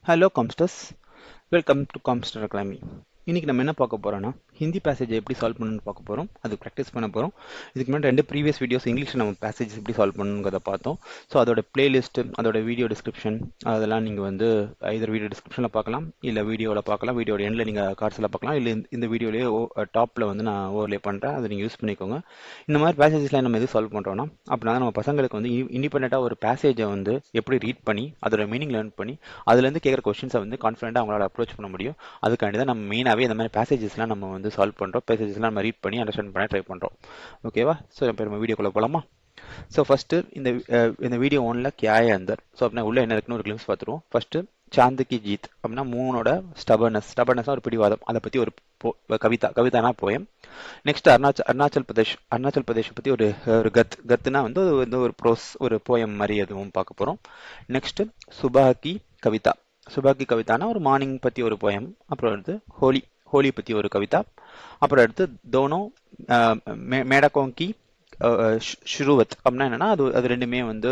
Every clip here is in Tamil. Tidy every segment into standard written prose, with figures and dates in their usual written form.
Hello Comsters, welcome to Comster Academy. இன்னைக்கு நம்ம என்ன பார்க்க போறோம்னா ஹிந்தி பேசேஜை எப்படி சால்வ் பண்ணணும்னு பார்க்க போறோம். அது ப்ராக்டிஸ் பண்ண போறோம். இதுக்கு முன்னாடி 2 ப்ரீவியஸ் வீடியோஸ் இங்கிலீஷில் நம்ம பேசேஜ் எப்படி சால்வ் பண்ணணுங்கிறத பார்த்தோம். ஸோ அதோட பிளேலிஸ்ட், அதோட வீடியோ டிஸ்கிரிப்ஷன் அதெல்லாம் நீங்கள் வந்து ஐதர் வீடியோ டிஸ்கிரிப்ஷனில் பார்க்கலாம், இல்லை வீடியோவில் பார்க்கலாம். வீடியோட எண்டில் நீங்கள் கார்ட்ஸில் பார்க்கலாம், இல்லை இந்த வீடியோலேயே டாப்பில் வந்து நான் ஓவர்லே பண்ணுறேன், அதை நீங்கள் யூஸ் பண்ணிக்கோங்க. இந்த மாதிரி பேசேஜஸ்லாம் நம்ம எது சால்வ் பண்ணுறோம்னா, அப்படின்னா நம்ம பசங்களுக்கு வந்து இண்டிபெண்ட்டாக ஒரு பேசேஜை வந்து எப்படி ரீட் பண்ணி அதோட மீனிங் லேர்ன் பண்ணி அதுலேருந்து கேட்குற கொஸ்டின்ஸை வந்து கான்ஃபிடென்ட்டாக அவங்களால அப்ரோச் பண்ண முடியும். அதுக்காண்டி தான் நம்ம மெயினாகவே இந்த மாதிரி பேசேஜஸ்லாம் நம்ம வந்து சால்வ் பண்ணுறோம். பேசேஜஸ்லாம் நம்ம ரீட் பண்ணி அண்டர்ஸ்டாண்ட் பண்ண ட்ரை பண்ணுறோம். ஓகேவா? ஸோ இப்போ நம்ம வீடியோக்குள்ளே போகலாமா? ஸோ ஃபஸ்ட்டு இந்த வீடியோ ஒன்ல கியா ஹை அந்தர். ஸோ அப்படின்னா உள்ள என்ன இருக்குன்னு ஒரு கிளிம்ஸ் பார்த்துருவோம். ஃபர்ஸ்ட் சாந்த் கி ஜீத் அப்படின்னா மூனோட ஸ்டபர்னஸ்னா ஒரு பிடிவாதம், அதை பற்றி ஒரு கவிதானா போயம். நெக்ஸ்ட் அருணாச்சல் பிரதேஷ் பற்றி ஒரு ஒரு கத்துனா வந்து ஒரு போயம் மாதிரி எதுவும் பார்க்க போகிறோம். நெக்ஸ்ட் சுபாகி கவிதானா ஒரு மார்னிங் பற்றி ஒரு போயம். அப்புறம் வந்து ஹோலி பற்றி ஒரு கவிதா. அப்புறம் அடுத்து தோனோ மேடகோங்கி ஷுருவத் அப்படின்னா என்னன்னா அது ரெண்டுமே வந்து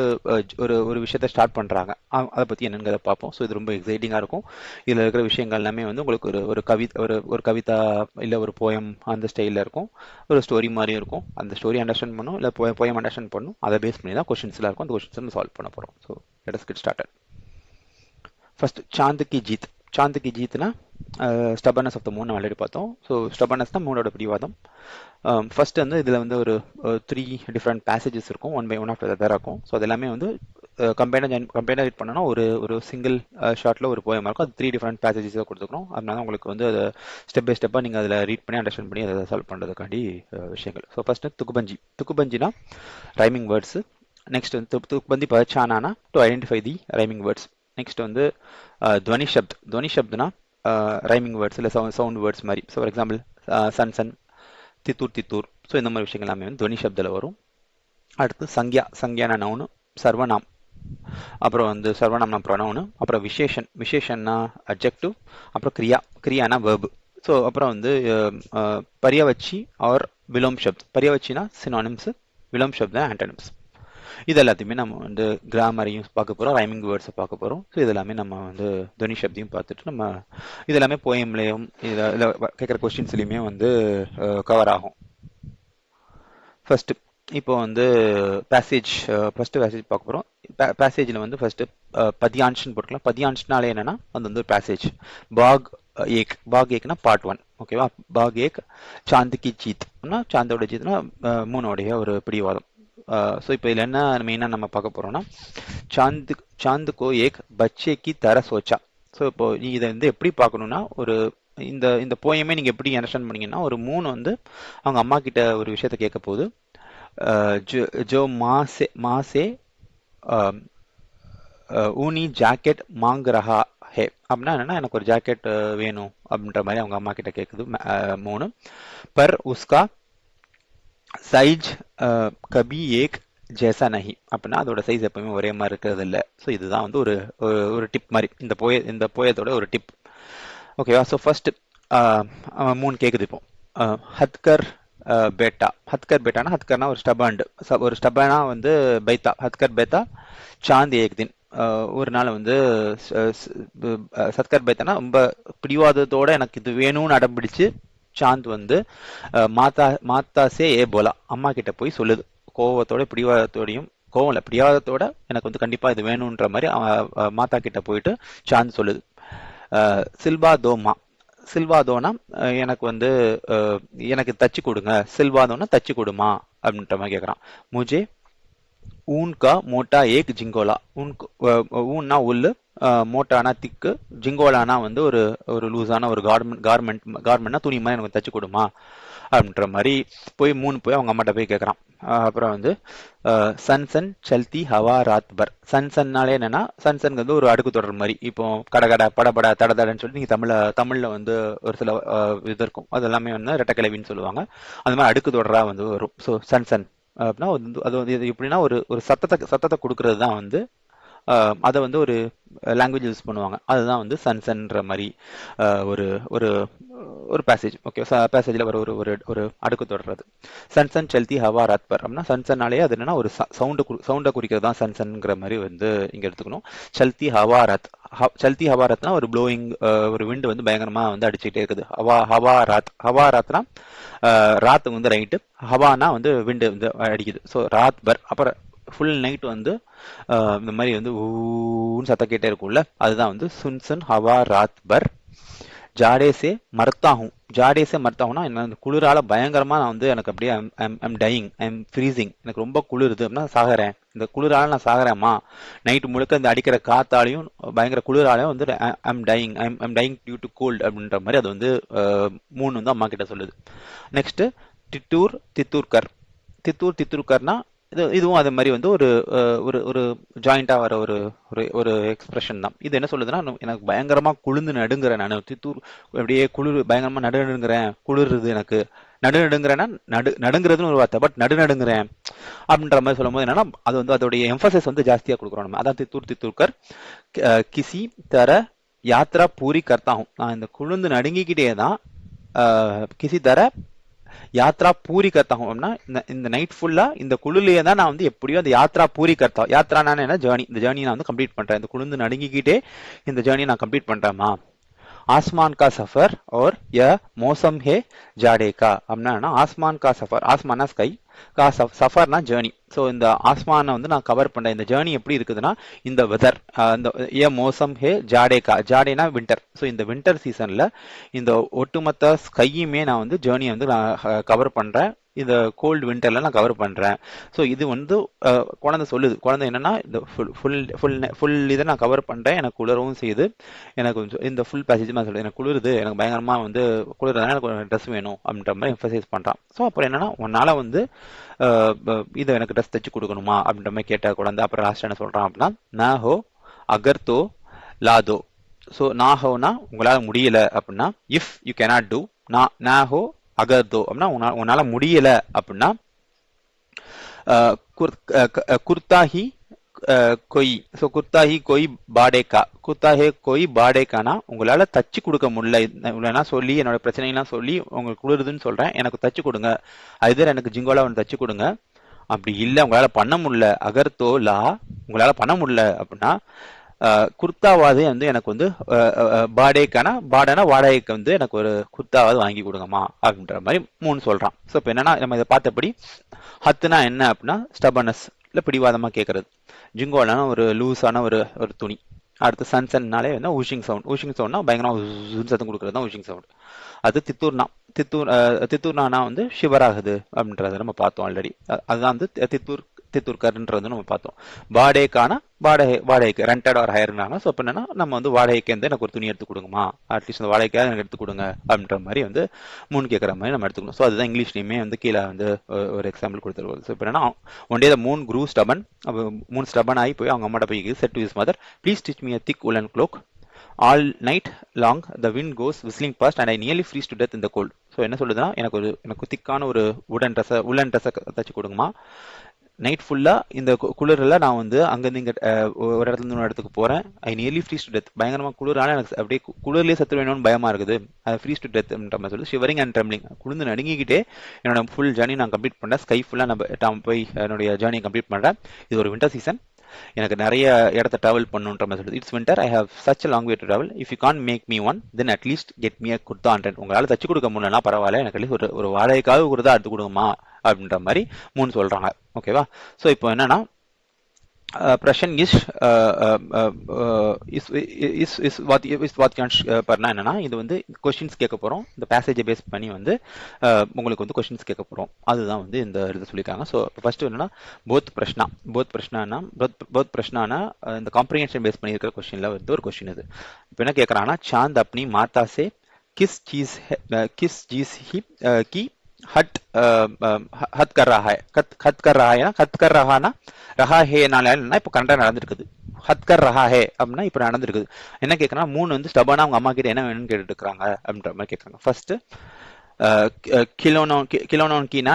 ஒரு விஷயத்த ஸ்டார்ட் பண்றாங்க. அதை பத்தி என்னங்கிறத பார்ப்போம். ஸோ இது ரொம்ப எக்ஸைட்டிங்கா இருக்கும். இதுல இருக்கிற விஷயங்கள் எல்லாமே வந்து உங்களுக்கு ஒரு கவிதா இல்ல ஒரு போயம் அந்த ஸ்டைல்ல இருக்கும். ஒரு ஸ்டோரி மாதிரியும் இருக்கும். அந்த ஸ்டோரி அண்டர்ஸ்டாண்ட் பண்ணும், இல்ல போயம் அண்டர்ஸ்டாண்ட் பண்ணும். அதை பேஸ் பண்ணி தான் கொஸ்டின்ஸ் எல்லாம் இருக்கும். அந்த கொஸ்டின்ஸ் நம்ம சால்வ் பண்ண போறோம். So let us get started. First சாந்த் கி ஜீத்னா stubbornness of the moon already பார்த்தோம். ஸோ ஸ்டபர்னஸ் தான் மூனோட பிடிவாதம். ஃபர்ஸ்ட் வந்து இதில் வந்து ஒரு 3 டிஃப்ரெண்ட் பேசேஜஸ் இருக்கும். ஒன் பை ஒன் ஆஃப் அதராக இருக்கும். ஸோ அது எல்லாமே வந்து கம்பைனாக ரீட் பண்ணோன்னா ஒரு சிங்கிள் ஷார்ட்டில் ஒரு போயமாக இருக்கும். அது 3 டிஃப்ரெண்ட் பேசேஜஸாக கொடுத்துக்கணும். அதனால உங்களுக்கு வந்து அதை ஸ்டெப் பை ஸ்டெப்பாக நீங்கள் அதில் ரீட் பண்ணி அண்டர்ஸ்டாண்ட் பண்ணி அதை சால்வ் பண்ணுறதுக்காண்டி விஷயங்கள். ஸோ ஃபர்ஸ்ட்டு துக்குபஞ்சினா ரைமிங் வேர்ட்ஸு. நெக்ஸ்ட் வந்து துக்குபந்தி பஹச்சானானா to identify the rhyming words. Next வந்து துவனி சப்த்னா ரைமிங் வேர்ட்ஸ் இல்லை சவுண்ட் வேர்ட்ஸ் மாதிரி. ஸோ ஃபார் எக்ஸாம்பிள் சன் தித்தூர். ஸோ இந்த மாதிரி விஷயங்கள் எல்லாமே வந்து துவனி சப்தில் வரும். அடுத்து சங்கியான நவுனு, சர்வநாம், அப்புறம் வந்து சர்வநாம்னா ப்ரொனவுனு, அப்புறம் விசேஷன்னா அட்ஜெக்டிவ், அப்புறம் கிரியானா வேர்பு. ஸோ அப்புறம் வந்து பரியவச்சி ஆர் விலோம் சப்த். பரியவச்சினா சினானிம்ஸ், விலோம் சப்த் ஆன்டனிம்ஸ். இது எல்லாத்தையுமே நம்ம வந்து கிராமரையும் பார்க்க போகிறோம், ரைமிங் வேர்ட்ஸை பார்க்க போகிறோம். ஸோ இது எல்லாமே நம்ம வந்து துவனி சப்தியும் பார்த்துட்டு நம்ம இது எல்லாமே போயம்லேயும் இதில் கேட்குற கொஸ்டின்ஸ்லையுமே வந்து கவர் ஆகும். ஃபர்ஸ்ட் இப்போ வந்து ஃபர்ஸ்ட் பேசேஜ் பார்க்க போகிறோம். பேசேஜில் வந்து ஃபர்ஸ்ட் பதியான்ஷ்னு போட்டுக்கலாம். பதியான்ஷ்னாலே என்னன்னா அது வந்து ஒரு பேசேஜ். பாக் ஏக்னா பார்ட் 1. ஓகேவா? பாக் ஏக் சாந்த் கி சாந்தோட ஜீத்னா மூனோடைய ஒரு பிடிவாதம். ஸோ இப்போ இதில் என்ன மெயினாக நம்ம பார்க்க போகிறோம்னா சாந்த் கோ ஏக் பச்சே கி தர சோச்சா. ஸோ இப்போ நீங்கள் இதை வந்து எப்படி பார்க்கணுன்னா இந்த போயமே நீங்கள் எப்படி அண்டர்ஸ்டாண்ட் பண்ணீங்கன்னா ஒரு மூணு வந்து அவங்க அம்மா கிட்ட ஒரு விஷயத்த கேட்க போகுது. ஜோ மாசே ஊனி ஜாக்கெட் மாங் ரஹா ஹே அப்படின்னா என்னன்னா எனக்கு ஒரு ஜாக்கெட் வேணும் அப்படின்ற மாதிரி அவங்க அம்மா கிட்ட கேட்குது மூணு. பர் உஸ்கா சைஜ் கபி ஏக் ஜேசா நஹி அப்படின்னா அதோட சைஸ் எப்பவுமே ஒரே மாதிரி இருக்கிறது இல்லை. ஸோ இதுதான் வந்து ஒரு டிப் மாதிரி இந்த போயத்தோட ஒரு டிப். ஓகேவா? ஸோ ஃபர்ஸ்ட் மூணு கேட்குது. இப்போ ஹத்கர் பேட்டானா ஹத்கர்னா ஒரு ஸ்டபானா வந்து பைத்தா. ஹத்கர் பேத்தா சாந்த் ஏக் தின். ஒரு நாள் வந்து சத்கர் பைத்தானா ரொம்ப பிடிவாதத்தோட எனக்கு இது வேணும்னு அடம்பிடிச்சு சாந்த் வந்து மாத்தா சே ஏ போலா அம்மா கிட்ட போய் சொல்லுது. பிடிவாதத்தோட எனக்கு வந்து கண்டிப்பா இது வேணும்ன்ற மாதிரி மாதா கிட்ட போயிட்டு சாந்த் சொல்லுது. சில்வாதோனா எனக்கு வந்து எனக்கு தச்சு கொடுங்க. சில்வாதோனா தச்சு கொடுமா அப்படின்ற மாதிரி கேட்குறான். முஜே ஊன்கா மோட்டா ஏக் ஜிங்கோலா. ஊன்னா உள்ளு, மோட்டானா திக்கு, ஜிங்கோலானா வந்து ஒரு லூஸான ஒரு கார்மெண்ட்னா துணி மாதிரி எனக்கு தச்சு கொடுமா அப்படின்ற மாதிரி போய் அவங்க அம்மாட்ட போய் கேட்குறான். அப்புறம் வந்து சன்சன் சல்தி ஹவா ராத் பர். சன்சன்னாலே என்னன்னா சன்சன்கிறது ஒரு அடுக்கு தொடர் மாதிரி. இப்போ கடகட படபட தடதடன்னு சொல்லி நீங்கள் தமிழில் வந்து ஒரு சில இது இருக்கும். அது எல்லாமே வந்து ரெட்டக்கிழவின்னு சொல்லுவாங்க. அந்த மாதிரி அடுக்கு தொடராக வந்து வரும். ஸோ சன்சன் அப்படின்னா அது வந்து எப்படின்னா ஒரு சத்தத்தை கொடுக்கறது தான் வந்து அதை வந்து ஒரு லாங்குவேஜ் யூஸ் பண்ணுவாங்க. அதுதான் வந்து சன்சன்ற மாதிரி ஒரு ஒரு ஒரு பேசேஜ். ஓகே, பேசேஜில் வர ஒரு அடுக்கு தொடர்றது. சன்சன் செல்தி ஹவா ராத்பர் அப்படின்னா சன்சன்னாலே அது என்னன்னா ஒரு சவுண்டை குறிக்கிறது தான் சன்சன்ங்கிற மாதிரி வந்து இங்கே எடுத்துக்கணும். சல்தி ஹவா ரத் சல்தி ஹவா ராத்னா ஒரு ப்ளோயிங், ஒரு விண்டு வந்து பயங்கரமா வந்து அடிச்சுக்கிட்டே இருக்குது. ஹவா ராத்னா ராத் வந்து ரைட்டு, ஹவானா வந்து விண்டு வந்து அடிக்குது. ஸோ ராத் பர். அப்புறம் ஃபுல் நைட் வந்து இந்த மாதிரி வந்து ஊன்னு சத்தம் கேட்டே இருக்கும்ல, அதுதான் வந்து சுன்சன் ஹவா ராத் பர் ஜாடேசே மர்த்தாகும். ஜாடேசே மர்த்தாகும்னா என்ன, இந்த குளிரால பயங்கரமா நான் வந்து எனக்கு அப்படியே ஐம் டையிங், ஐம் ஃப்ரீசிங், எனக்கு ரொம்ப குளிருது அப்படின்னா சாகிறேன், இந்த குளிரால நான் சாகிறேம்மா. நைட்டு முழுக்க இந்த அடிக்கிற காத்தாலையும் பயங்கர குளிராலையும் வந்து I'm dying, I'm dying due to cold அப்படின்ற மாதிரி அது வந்து மூணு வந்து அம்மா கிட்ட சொல்லுது. நெக்ஸ்ட் தித்தூர் தித்தூர்கர். தித்தூர்கர்னா இதுவும் அதே மாதிரி வந்து ஒரு ஒரு ஒரு ஜாயிண்டா வர ஒரு ஒரு எக்ஸ்பிரஷன் தான். இது என்ன சொல்லுதுன்னா, எனக்கு பயங்கரமா குளிர்ந்து நடுங்குறேன் நான். தித்தூர் அப்படியே குளிர் பயங்கரமா நடுங்குறேன், குளிருது எனக்கு. நடுங்குறேன்னா நடுங்குறதுன்னு ஒரு வார்த்தை, பட் நடுங்குறேன் அப்படின்ற மாதிரி சொல்லும் போது என்னன்னா, அது வந்து அதோடைய எம்பசஸ் வந்து ஜாஸ்தியா கொடுக்குறோம் நம்ம. அதான் தித்தூர்கர். கிசி தர யாத்ரா பூரி கர்த்தாகும். நான் இந்த குளிர்ந்து நடுங்கிக்கிட்டே தான் கிசி தர யாத்ரா பூரி கர்த்தா ஹூம்னா இந்த நைட் ஃபுல்லா இந்த குளிர்லயே தான் நான் வந்து எப்படியோ அந்த யாத்ரா பூரி கர்த்தா. யாத்ரானா என்ன, ஜேர்னி. இந்த ஜேர்னி நான் வந்து கம்ப்ளீட் பண்றேன். இந்த குளிர்ந்து நடுங்கிக்கிட்டே இந்த ஜேர்னி நான் கம்ப்ளீட் பண்றேமா. आसमान का सफर और यह मौसम है जाड़े का. அப்படின்னா ஆஸ்மான் கா சஃபர், ஆஸ்மானா ஸ்கை, கா சஃபர்னா ஜேர்னி. ஸோ இந்த ஆஸ்மானை வந்து நான் கவர் பண்றேன். இந்த ஜேர்னி எப்படி இருக்குதுன்னா, இந்த வெதர், இந்த ஏ மோசம் ஹே ஜாடேகா, ஜாடேனா வின்டர். ஸோ இந்த வின்டர் சீசன்ல இந்த ஒட்டுமொத்த ஸ்கையுமே நான் வந்து ஜேர்னியை வந்து நான் கவர் பண்றேன். இந்த கோல்டு வின்டர்ல நான் கவர் பண்றேன். ஸோ இது வந்து குழந்தை சொல்லுது. குழந்தை என்னன்னா, இந்த ஃபுல் இதை நான் கவர் பண்றேன், எனக்கு குளிரவும் செய்யுது, எனக்கு கொஞ்சம் இந்த ஃபுல் பேசேஜ் நான் சொல்லுது, எனக்கு குளிருது, எனக்கு பயங்கரமா வந்து குளிர்றதுனால எனக்கு ட்ரெஸ் வேணும் அப்படின்ற மாதிரி எம்பசைஸ் பண்றான். ஸோ அப்புறம் என்னன்னா, உன்னால வந்து இதை எனக்கு ட்ரெஸ் தைச்சு கொடுக்கணுமா அப்படின்ற மாதிரி கேட்ட குழந்தை. அப்புறம் லாஸ்ட் என்ன சொல்றான் அப்படின்னா, நான் ஹோ அகர் தோ லாதோ. ஸோ நான் ஹோனா உங்களால முடியல அப்படின்னா, இஃப் யூ கேனாட் டூ, நான் ஹோ அகர் தோ அப்படின்னா உன்னால முடியல அப்படின்னா, குர்தா ஹி கொய். ஸோ குர்தா ஹி கொய் பாடேக்கா, குர்தா ஹே கொய் பாடேக்கானா உங்களால தச்சு கொடுக்க முடியலன்னா சொல்லி, என்னோட பிரச்சனைலாம் சொல்லி உங்களுக்கு குளிருதுன்னு சொல்றேன், எனக்கு தச்சு கொடுங்க. அதுதான் எனக்கு ஜிங்கோலா ஒன்று தச்சு கொடுங்க. அப்படி இல்லை உங்களால பண்ண முடியல, அகர் தோ லா உங்களால பண்ண முடியல அப்படின்னா, குர்த்தாவாது வந்து எனக்கு வந்து பாடேக்கானா, பாடனா வாடகைக்கு வந்து எனக்கு ஒரு குர்த்தாவாது வாங்கி கொடுங்கம்மா அப்படின்ற மாதிரி மூணு சொல்றான். ஸோ இப்போ என்னன்னா, நம்ம இதை பார்த்தபடி ஹத்துனா என்ன அப்படின்னா ஸ்டபனஸ், இல்லை பிடிவாதமா கேட்கறது. ஜிங்கோலான ஒரு லூஸான ஒரு துணி. அடுத்து சன்சன்னாலே வந்து ஊஷிங் சவுண்ட். ஊஷிங் சவுண்ட்னா பயங்கரமா சத்தம் கொடுக்கறது தான் ஊஷிங் சவுண்ட். அது தித்தூர்னா வந்து ஷிவர் ஆகுது அப்படின்றத நம்ம பார்த்தோம் ஆல்ரெடி. அதுதான் வந்து தித்தூர்கர்ன்றது நம்ம பார்த்தோம். வாடகைக்கான வாடகைக்கு ரெண்டட் ஆர் ஹையர்னாங்க. ஸோ இப்போ என்னன்னா, நம்ம வந்து வாடகைக்கு வந்து எனக்கு ஒரு துணி எடுத்து கொடுங்கம்மா, அட்லீஸ்ட் அந்த வாடகைக்காக எனக்கு எடுத்து கொடுங்க அப்படின்ற மாதிரி வந்து மூணு கேட்குற மாதிரி நம்ம எடுத்துக்கணும். ஸோ அதுதான் இங்கிலீஷ்லையுமே வந்து கீழே வந்து ஒரு எக்ஸாம்பிள் கொடுத்துருவாங்க. ஸோ இப்போ என்னன்னா, one day the moon grew stubborn. மூணு ஸ்டபன் ஆகி போய் அவங்க அம்மாட்ட போய் said to his mother, please teach me a thick woolen cloak. All night long the wind goes whistling past and I nearly freeze to death in the cold. So என்ன சொல்லுதுன்னா, எனக்கு திக்கான ஒரு உடன் ட்ரெஸ்ஸை தச்சு கொடுங்கம்மா. நைட் ஃபுல்லா இந்த குளிரில் நான் வந்து அங்கேருந்து இங்கே ஒரு இடத்துல இருந்து ஒரு இடத்துக்கு போறேன். ஐ நியர்லி ஃப்ரீஸ் டு டெத், பயங்கரமா குளிரான எனக்கு அப்படியே குளிர்லேயே செத்து வேணும்னு பயமா இருக்குது. ஃப்ரீஸ் டு டெத் மாதிரி சொல்லி ஷிவரிங் அண்ட் ட்ரெம்லிங், குளிர்ந்து நடுங்கிக்கிட்டே என்னோட ஃபுல் ஜேர்னி நான் கம்ப்ளீட் பண்ணேன். ஸ்கை ஃபுல்லா நான் போய் என்னுடைய ஜேர்னியை கம்ப்ளீட் பண்றேன். இது ஒரு வின்டர் சீசன், எனக்கு நிறைய இடத்த டிராவல் பண்ணுன்ற மாதிரி சொல்லுது. It's winter, I have such a long way to travel. If you can make me one then at least get me a kurta hundred. உங்களால தச்சு கொடுக்க முடியலன்னா பரவாயில்ல, எனக்கு அட்லீஸ்ட் ஒரு வாடகைக்காக குர்தா எடுத்து கொடுங்கம்மா அப்படின்ற மாதிரி மூணு சொல்றாங்க. ஓகேவா? ஸோ இப்போ என்னன்னா, பிரஷன் என்னன்னா, இது வந்து கொஸ்டின்ஸ் கேட்க போறோம். இந்த பேசேஜை பேஸ் பண்ணி வந்து உங்களுக்கு வந்து கொஸ்டின்ஸ் கேட்க போறோம். அதுதான் வந்து இந்த இது சொல்லியிருக்காங்க. ஸோ ஃபர்ஸ்ட் என்னன்னா, போத் பிரஷ்னானா இந்த காம்ப்ரிஹென்ஷன் பேஸ் பண்ணி இருக்கிற கொஸ்டின்ல வந்து ஒரு கொஸ்டின் இது. இப்போ என்ன கேட்கறாங்கன்னா, சாந்த் अपनी माता से किस चीज की हट हत कर रहा है. हत कर रहा है ना, हत कर रहा ना, रहा है नाல இப்போ கரெக்டா நடந்துருக்குது. ஹத் கர் ரஹா ஹே அப்படின்னா இப்போ நடந்திருக்குது. என்ன கேட்கறா, மூணு வந்து ஸ்டபனா அவங்க அம்மா கிட்ட என்ன வேணும்னு கேட்டுட்டு இருக்காங்க அப்படின்ற மாதிரி கேட்கறாங்க. ஃபர்ஸ்ட் கிலோனோன்கினா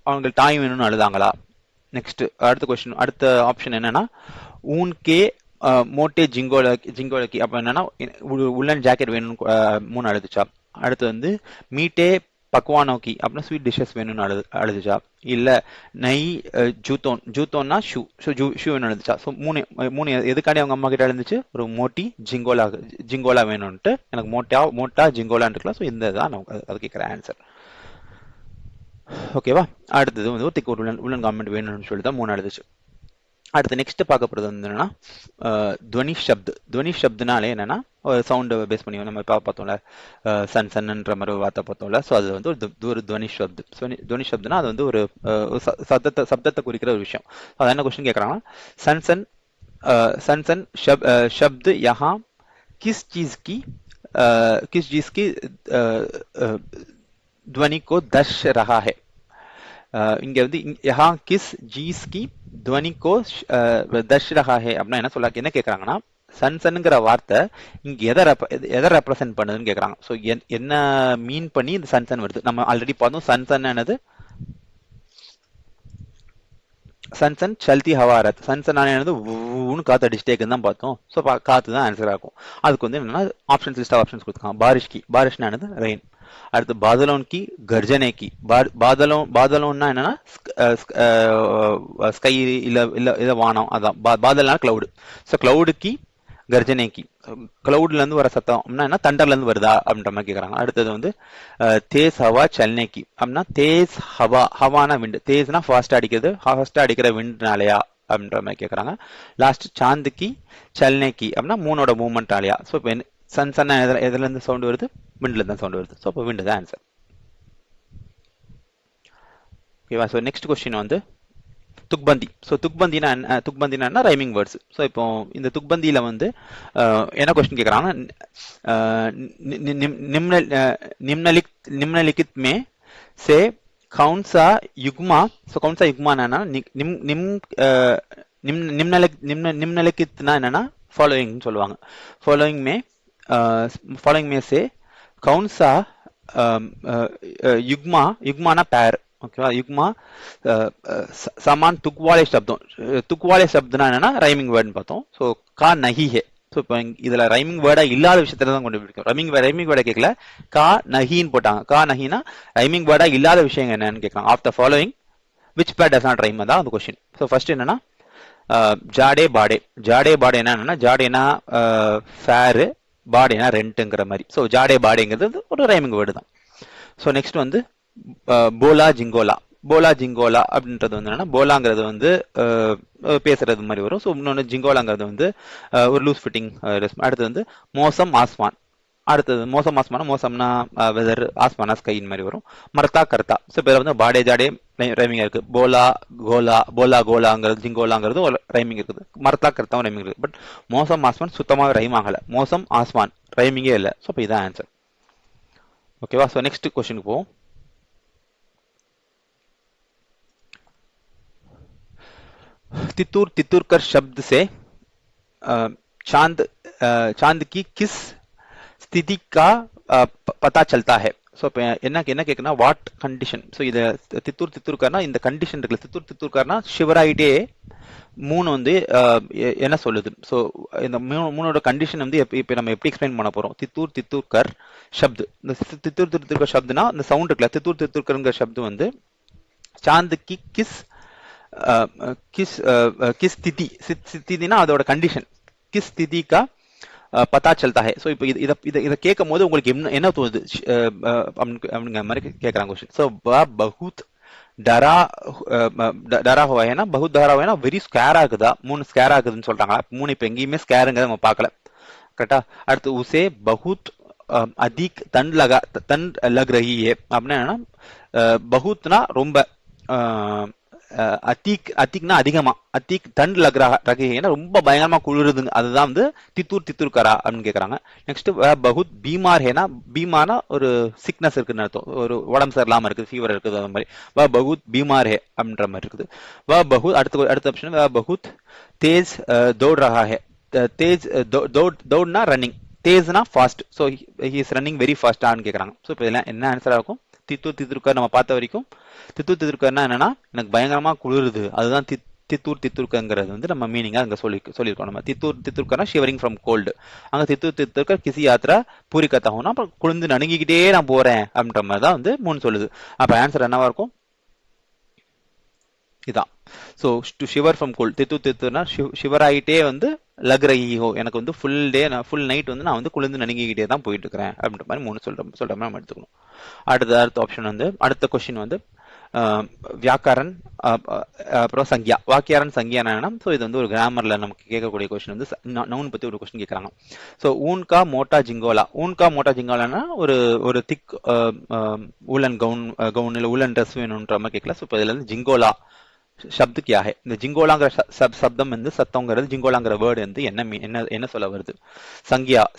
அவங்களுக்கு தாய் வேணும்னு அழுதாங்களா. நெக்ஸ்ட் அடுத்த கொஸ்டின், அடுத்த ஆப்ஷன் என்னன்னா, ஊன்கே மோட்டே ஜிங்கோலக்கி அப்ப என்னன்னா உள்ளன் ஜாக்கெட் வேணும்னு மூணு அழுதுச்சா. அடுத்து வந்து மீட்டே பக்வானோ கி அப்படின்னா ஸ்வீட் டிஷ்ஷஸ் வேணும்னு அழுதுச்சா, இல்ல நை ஜூத்தோன், ஜூத்தோன்னா ஷூ, ஷூ வேணும் அழுதுச்சா. ஸோ மூணு மூணு எதுக்காண்டி அவங்க அம்மா கிட்ட எழுந்துச்சு, ஒரு மோட்டி ஜிங்கோலா, ஜிங்கோலா வேணும்ட்டு, எனக்கு மோட்டா ஜிங்கோலான்னு இருக்கலாம். ஸோ இந்த தான் அது கேட்குற ஆன்சர். ஓகேவா. அடுத்தது வந்து ஒரு திக்கு உள்ளன் கவர்மெண்ட் வேணும்னு சொல்லி தான் மூணு எழுதுச்சு. அடுத்து நெக்ஸ்ட் பார்க்க போகிறது வந்து என்னன்னா துவனி ஷப்து. துவனி ஷப்துனாலே என்னன்னா ஒரு சவுண்டை பேஸ் பண்ணி நம்ம இப்போ பார்த்தோம்ல சன் சன்ன்ற மாதிரி ஒரு வார்த்தை பார்த்தோம்ல. ஸோ அது வந்து ஒரு துவனி ஷப்து. துவனி ஷப்துனா அது வந்து ஒரு சப்தத்தை குறிக்கிற ஒரு விஷயம். அது என்ன கொஸ்டின் கேட்குறாங்கன்னா, சன் சன் सन सन शब्द यहाँ किस चीज की ध्वनि को दर्श रहा है. இங்க வந்து यहाँ किस चीज की ध्वनि को दर्श रहा है அப்படின்னா என்ன கேட்கறாங்கன்னா, சன்சன்ங்கிற வார்த்தை இங்க எதை ரெப்ரசென்ட் பண்ணுதுன்னு கேட்கறாங்க. ஸோ என்ன மீன் பண்ணி இந்த சன்சன் வருது. நம்ம ஆல்ரெடி பார்த்தோம் சன்சன் என்னது, சன்சன் சல்தி ஹவாரத். சன்சன் என்னது ஊன்னு காத்து அடிச்சுட்டே இருக்குன்னு தான் பார்த்தோம். ஸோ காத்து தான் ஆன்சர் ஆகும். அதுக்கு வந்து என்னன்னா ஆப்ஷன்ஸ் லிஸ்ட் ஆஃப் ஆப்ஷன்ஸ் கொடுத்துருக்காங்க. பாரிஷ்கி, பாரிஷ்னா என்னது ரெயின். அடுத்து பாதலோன் கி கர்ஜனே கி, பாதலோன்னா என்னன்னா ஸ்கை இல்ல வானம், அதான் பாதல்னா கிளவுடு. ஸோ கிளவுடுக்கு கர்ஜனைக்கு, கிளவுட்ல இருந்து வர சத்தம் அப்படின்னா தண்டர்ல இருந்து வருதா அப்படின்ற மாதிரி கேட்கறாங்க. அடுத்தது வந்து தேஸ் ஹவா சல்னைக்கு அப்படின்னா தேஸ் ஹவா, ஹவானா விண்டு, தேஸ்னா ஃபாஸ்டா அடிக்கிற விண்ட்னாலயா அப்படின்ற மாதிரி கேட்கறாங்க. லாஸ்ட் சாந்துக்கு சல்னைக்கு அப்படின்னா மூணோட மூவ்மெண்ட்னாலயா. ஸோ இப்போ சன் எதுல இருந்து சவுண்ட் வருது, விண்ட்ல இருந்து சவுண்ட் வருது. ஸோ இப்போ விண்டு தான் ஆன்சர். ஓகேவா. ஸோ நெக்ஸ்ட் கொஸ்டின் வந்து துக்பந்தி. ஸோ துக்பந்தினா ரைமிங் வேர்ட்ஸ். ஸோ இப்போ இந்த துக்பந்தியில வந்து என்ன கொஸ்டின் கேட்குறாங்கன்னா, நிம்னலிகித் மே சே கவுன்சா யுக்மா. ஸோ கவுன்சா யுக்மா என்னன்னா நிம்னலிகித்னா என்னன்னா ஃபாலோயிங்னு சொல்லுவாங்க. ஃபாலோயிங் மே சே கவுன்சா யுக்மானா பேர். ஓகேவா. யுக்மா சமான் துக்வாலே சப்தம். துக்வாலே சப்தம்னா என்னன்னா ரைமிங் வேர்டுன்னு பார்த்தோம். ஸோ கா நஹி ஹே. ஸோ இப்போ இதுல ரைமிங் வேர்டா இல்லாத விஷயத்துல தான் கொண்டு பிடிக்கும். ரைமிங் வேர்டை கேட்கல, கா நஹின்னு போட்டாங்க. கா நஹினா ரைமிங் வேர்டா இல்லாத விஷயம் என்னன்னு கேட்கலாம். ஆஃப் த ஃபாலோயிங் விச் பேர் டஸ் நாட் ரைம் தான் அந்த கொஸ்டின். ஸோ ஃபர்ஸ்ட் என்னன்னா ஜாடே பாடே. ஜாடே பாடே என்னன்னா, ஜாடேனா ஃபேரு, பாடேனா ரெண்ட்டுங்கிற மாதிரி. ஸோ ஜாடே பாடேங்கிறது ஒரு ரைமிங் வேர்டு தான். ஸோ நெக்ஸ்ட் வந்து போலா ஜிங்கோலா. போலா ஜிங்கோலா அப்படின்றது வந்து என்னன்னா, போலாங்கிறது வந்து பேசுறது மாதிரி வரும். ஸோ இன்னொன்று ஜிங்கோலாங்கிறது வந்து ஒரு லூஸ் ஃபிட்டிங். அடுத்தது வந்து மோசம் ஆஸ்மான். அடுத்தது மோசம் ஆஸ்மானா, மோசம்னா வெதர், ஆஸ்மானா ஸ்கைன் மாதிரி வரும். மர்த்தா கர்த்தா. ஸோ இப்போ வந்து பாடே ஜாடே ரைமிங் இருக்கு. போலா கோலாங்கிறது, ஜிங்கோலாங்கிறது ரைமிங் இருக்குது. மர்த்தா கர்த்தாவும் ரைமிங் இருக்குது. பட் மோசம் ஆஸ்மான் சுத்தமாக ரைம் ஆகல. மோசம் ஆஸ்மான் ரைமிங்கே இல்லை. ஸோ இப்போ இதான் ஆன்சர். ஓகேவா. ஸோ நெக்ஸ்ட் கொஸ்டினுக்கு போவோம். तितूर शब्द से चांद की किस स्थिति का पता चलता है. ஸோ இப்போ என்ன கேட்குன்னா, வாட் கண்டிஷன். ஸோ இதை தித்தூர்கார்னா இந்த கண்டிஷன் இருக்குல்ல, தித்தூர்கார்னா ஷிவராயிட்டே மூணு வந்து என்ன சொல்லுது. ஸோ இந்த மூணோட கண்டிஷன் வந்து இப்போ நம்ம எப்படி எக்ஸ்பிளைன் பண்ண போறோம். தித்தூர்கர் ஷப்து. இந்த தித்தூர்கர் ஷப்துனா இந்த சவுண்ட் இருக்குல்ல, தித்தூர்கருங்கிற ஷப்து வந்து சாந்துக்கு किस स्थितिனா அதோட கண்டிஷன். கிஸ் ஸ்திதி கா பத்தா சல்தா ஹை. ஸோ இப்போ இதை கேட்கும் போது உங்களுக்கு என்ன தோணுது அப்படிங்கிற மாதிரி கேட்கறாங்க கொஸ்டின். ஸோ பஹுத் டரா ஹுவா ஹைனா, பஹுத் டரா ஹுவா ஹைனா வெரி ஸ்கேரா இருக்குதா, மூணு ஸ்கேரா இருக்குதுன்னு சொல்றாங்களா. மூணு இப்போ எங்கேயுமே ஸ்கேருங்கிறத நம்ம பார்க்கல. கரெக்டா. அடுத்து உசே பஹுத் அதிக் தன் லக் ரஹி ஹே அப்படின்னா என்னன்னா, பஹுத்னா ரொம்ப, அத்திக்னா அதிகமா, அத்திக் தண்ட் ரகேனா ரொம்ப பயங்கரமா குளிருதுங்க. அதுதான் வந்து தித்தூர்கரா அப்படின்னு கேட்கறாங்க. நெக்ஸ்ட் பகுத் பீமார் ஹேனா, பீமானா ஒரு சிக்னஸ் இருக்குன்னு அர்த்தம், ஒரு உடம்பு சரியில்லாம இருக்குது, ஃபீவர் இருக்குது, அந்த மாதிரி. பகுத் பீமார் ஹே அப்படின்ற மாதிரி இருக்குது. பகுத் அடுத்த ஆப்ஷன் பகுத் தேஜ் தௌட் ரஹா ஹே. தேஜ் தௌட்னா ரன்னிங், தேஜ்னா fast. So he is running very ஃபாஸ்டான்னு கேட்கறாங்க. ஸோ இப்போ இதெல்லாம் என்ன ஆன்சரா இருக்கும். தித்தூர்கர் நம்ம பார்த்த வரைக்கும் தித்தூர்கர்னா என்னன்னா, எனக்கு பயங்கரமா குளிருது, அதுதான் தித்தூர் தித்தூர்க்கங்கிறது வந்து நம்ம மீனிங்கா அங்க சொல்லியிருக்கோம். நம்ம தித்தூர் தித்தூர்க்கனா ஷிவரிங் ஃப்ரம் கோல்டு. அங்க தித்தூர் தித்தூர்க்க கிசி யாத்திரா பூரி கத்தா ஹூனா, அப்புறம் குளிர்ந்து நடுங்கிக்கிட்டே நான் போறேன் அப்படின்ற மாதிரி தான் வந்து மூணு சொல்லுது. அப்ப ஆன்சர் என்னவா இருக்கும்? இதான். So to shiver from cold, தித்துனா ஷிவர் ஆகிட்டே வந்து லக் ரஹி ஹோ, எனக்கு வந்து ஃபுல் டே ஃபுல் நைட் வந்து நான் வந்து குளிர்ந்து நடுங்கிக்கிட்டே தான் போயிட்டு இருக்கிறேன் அப்படின்ற மாதிரி மூணு சொல்ற மாதிரி நம்ம எடுத்துக்கணும். அடுத்த ஆப்ஷன் வந்து அடுத்த கொஸ்டின் வந்து வியாக்கரன் அப்புறம் சங்கியா. வாக்கியாரன் சங்கியா என்னன்னா, ஸோ இது வந்து ஒரு கிராமர்ல நமக்கு கேட்கக்கூடிய கொஸ்டின் வந்து நவுன் பத்தி ஒரு கொஸ்டின் கேட்கறாங்க. ஸோ ஊன்கா மோட்டா ஜிங்கோலா. ஊன்கா மோட்டா ஜிங்கோலானா ஒரு திக் ஊலன் கவுன் இல்லை ஊலன் ட்ரெஸ் வேணுன்ற மாதிரி கேட்கல. ஸோ இப்போ இதுல இருந்து ஜிங்கோலா शब्द क्या है? இந்த ஜிங்கோலாங்கிற சப்தம் வந்து சத்தங்கிறது ஜிங்கோலாங்கிற வேர்டு வந்து என்ன சொல்ல வருது?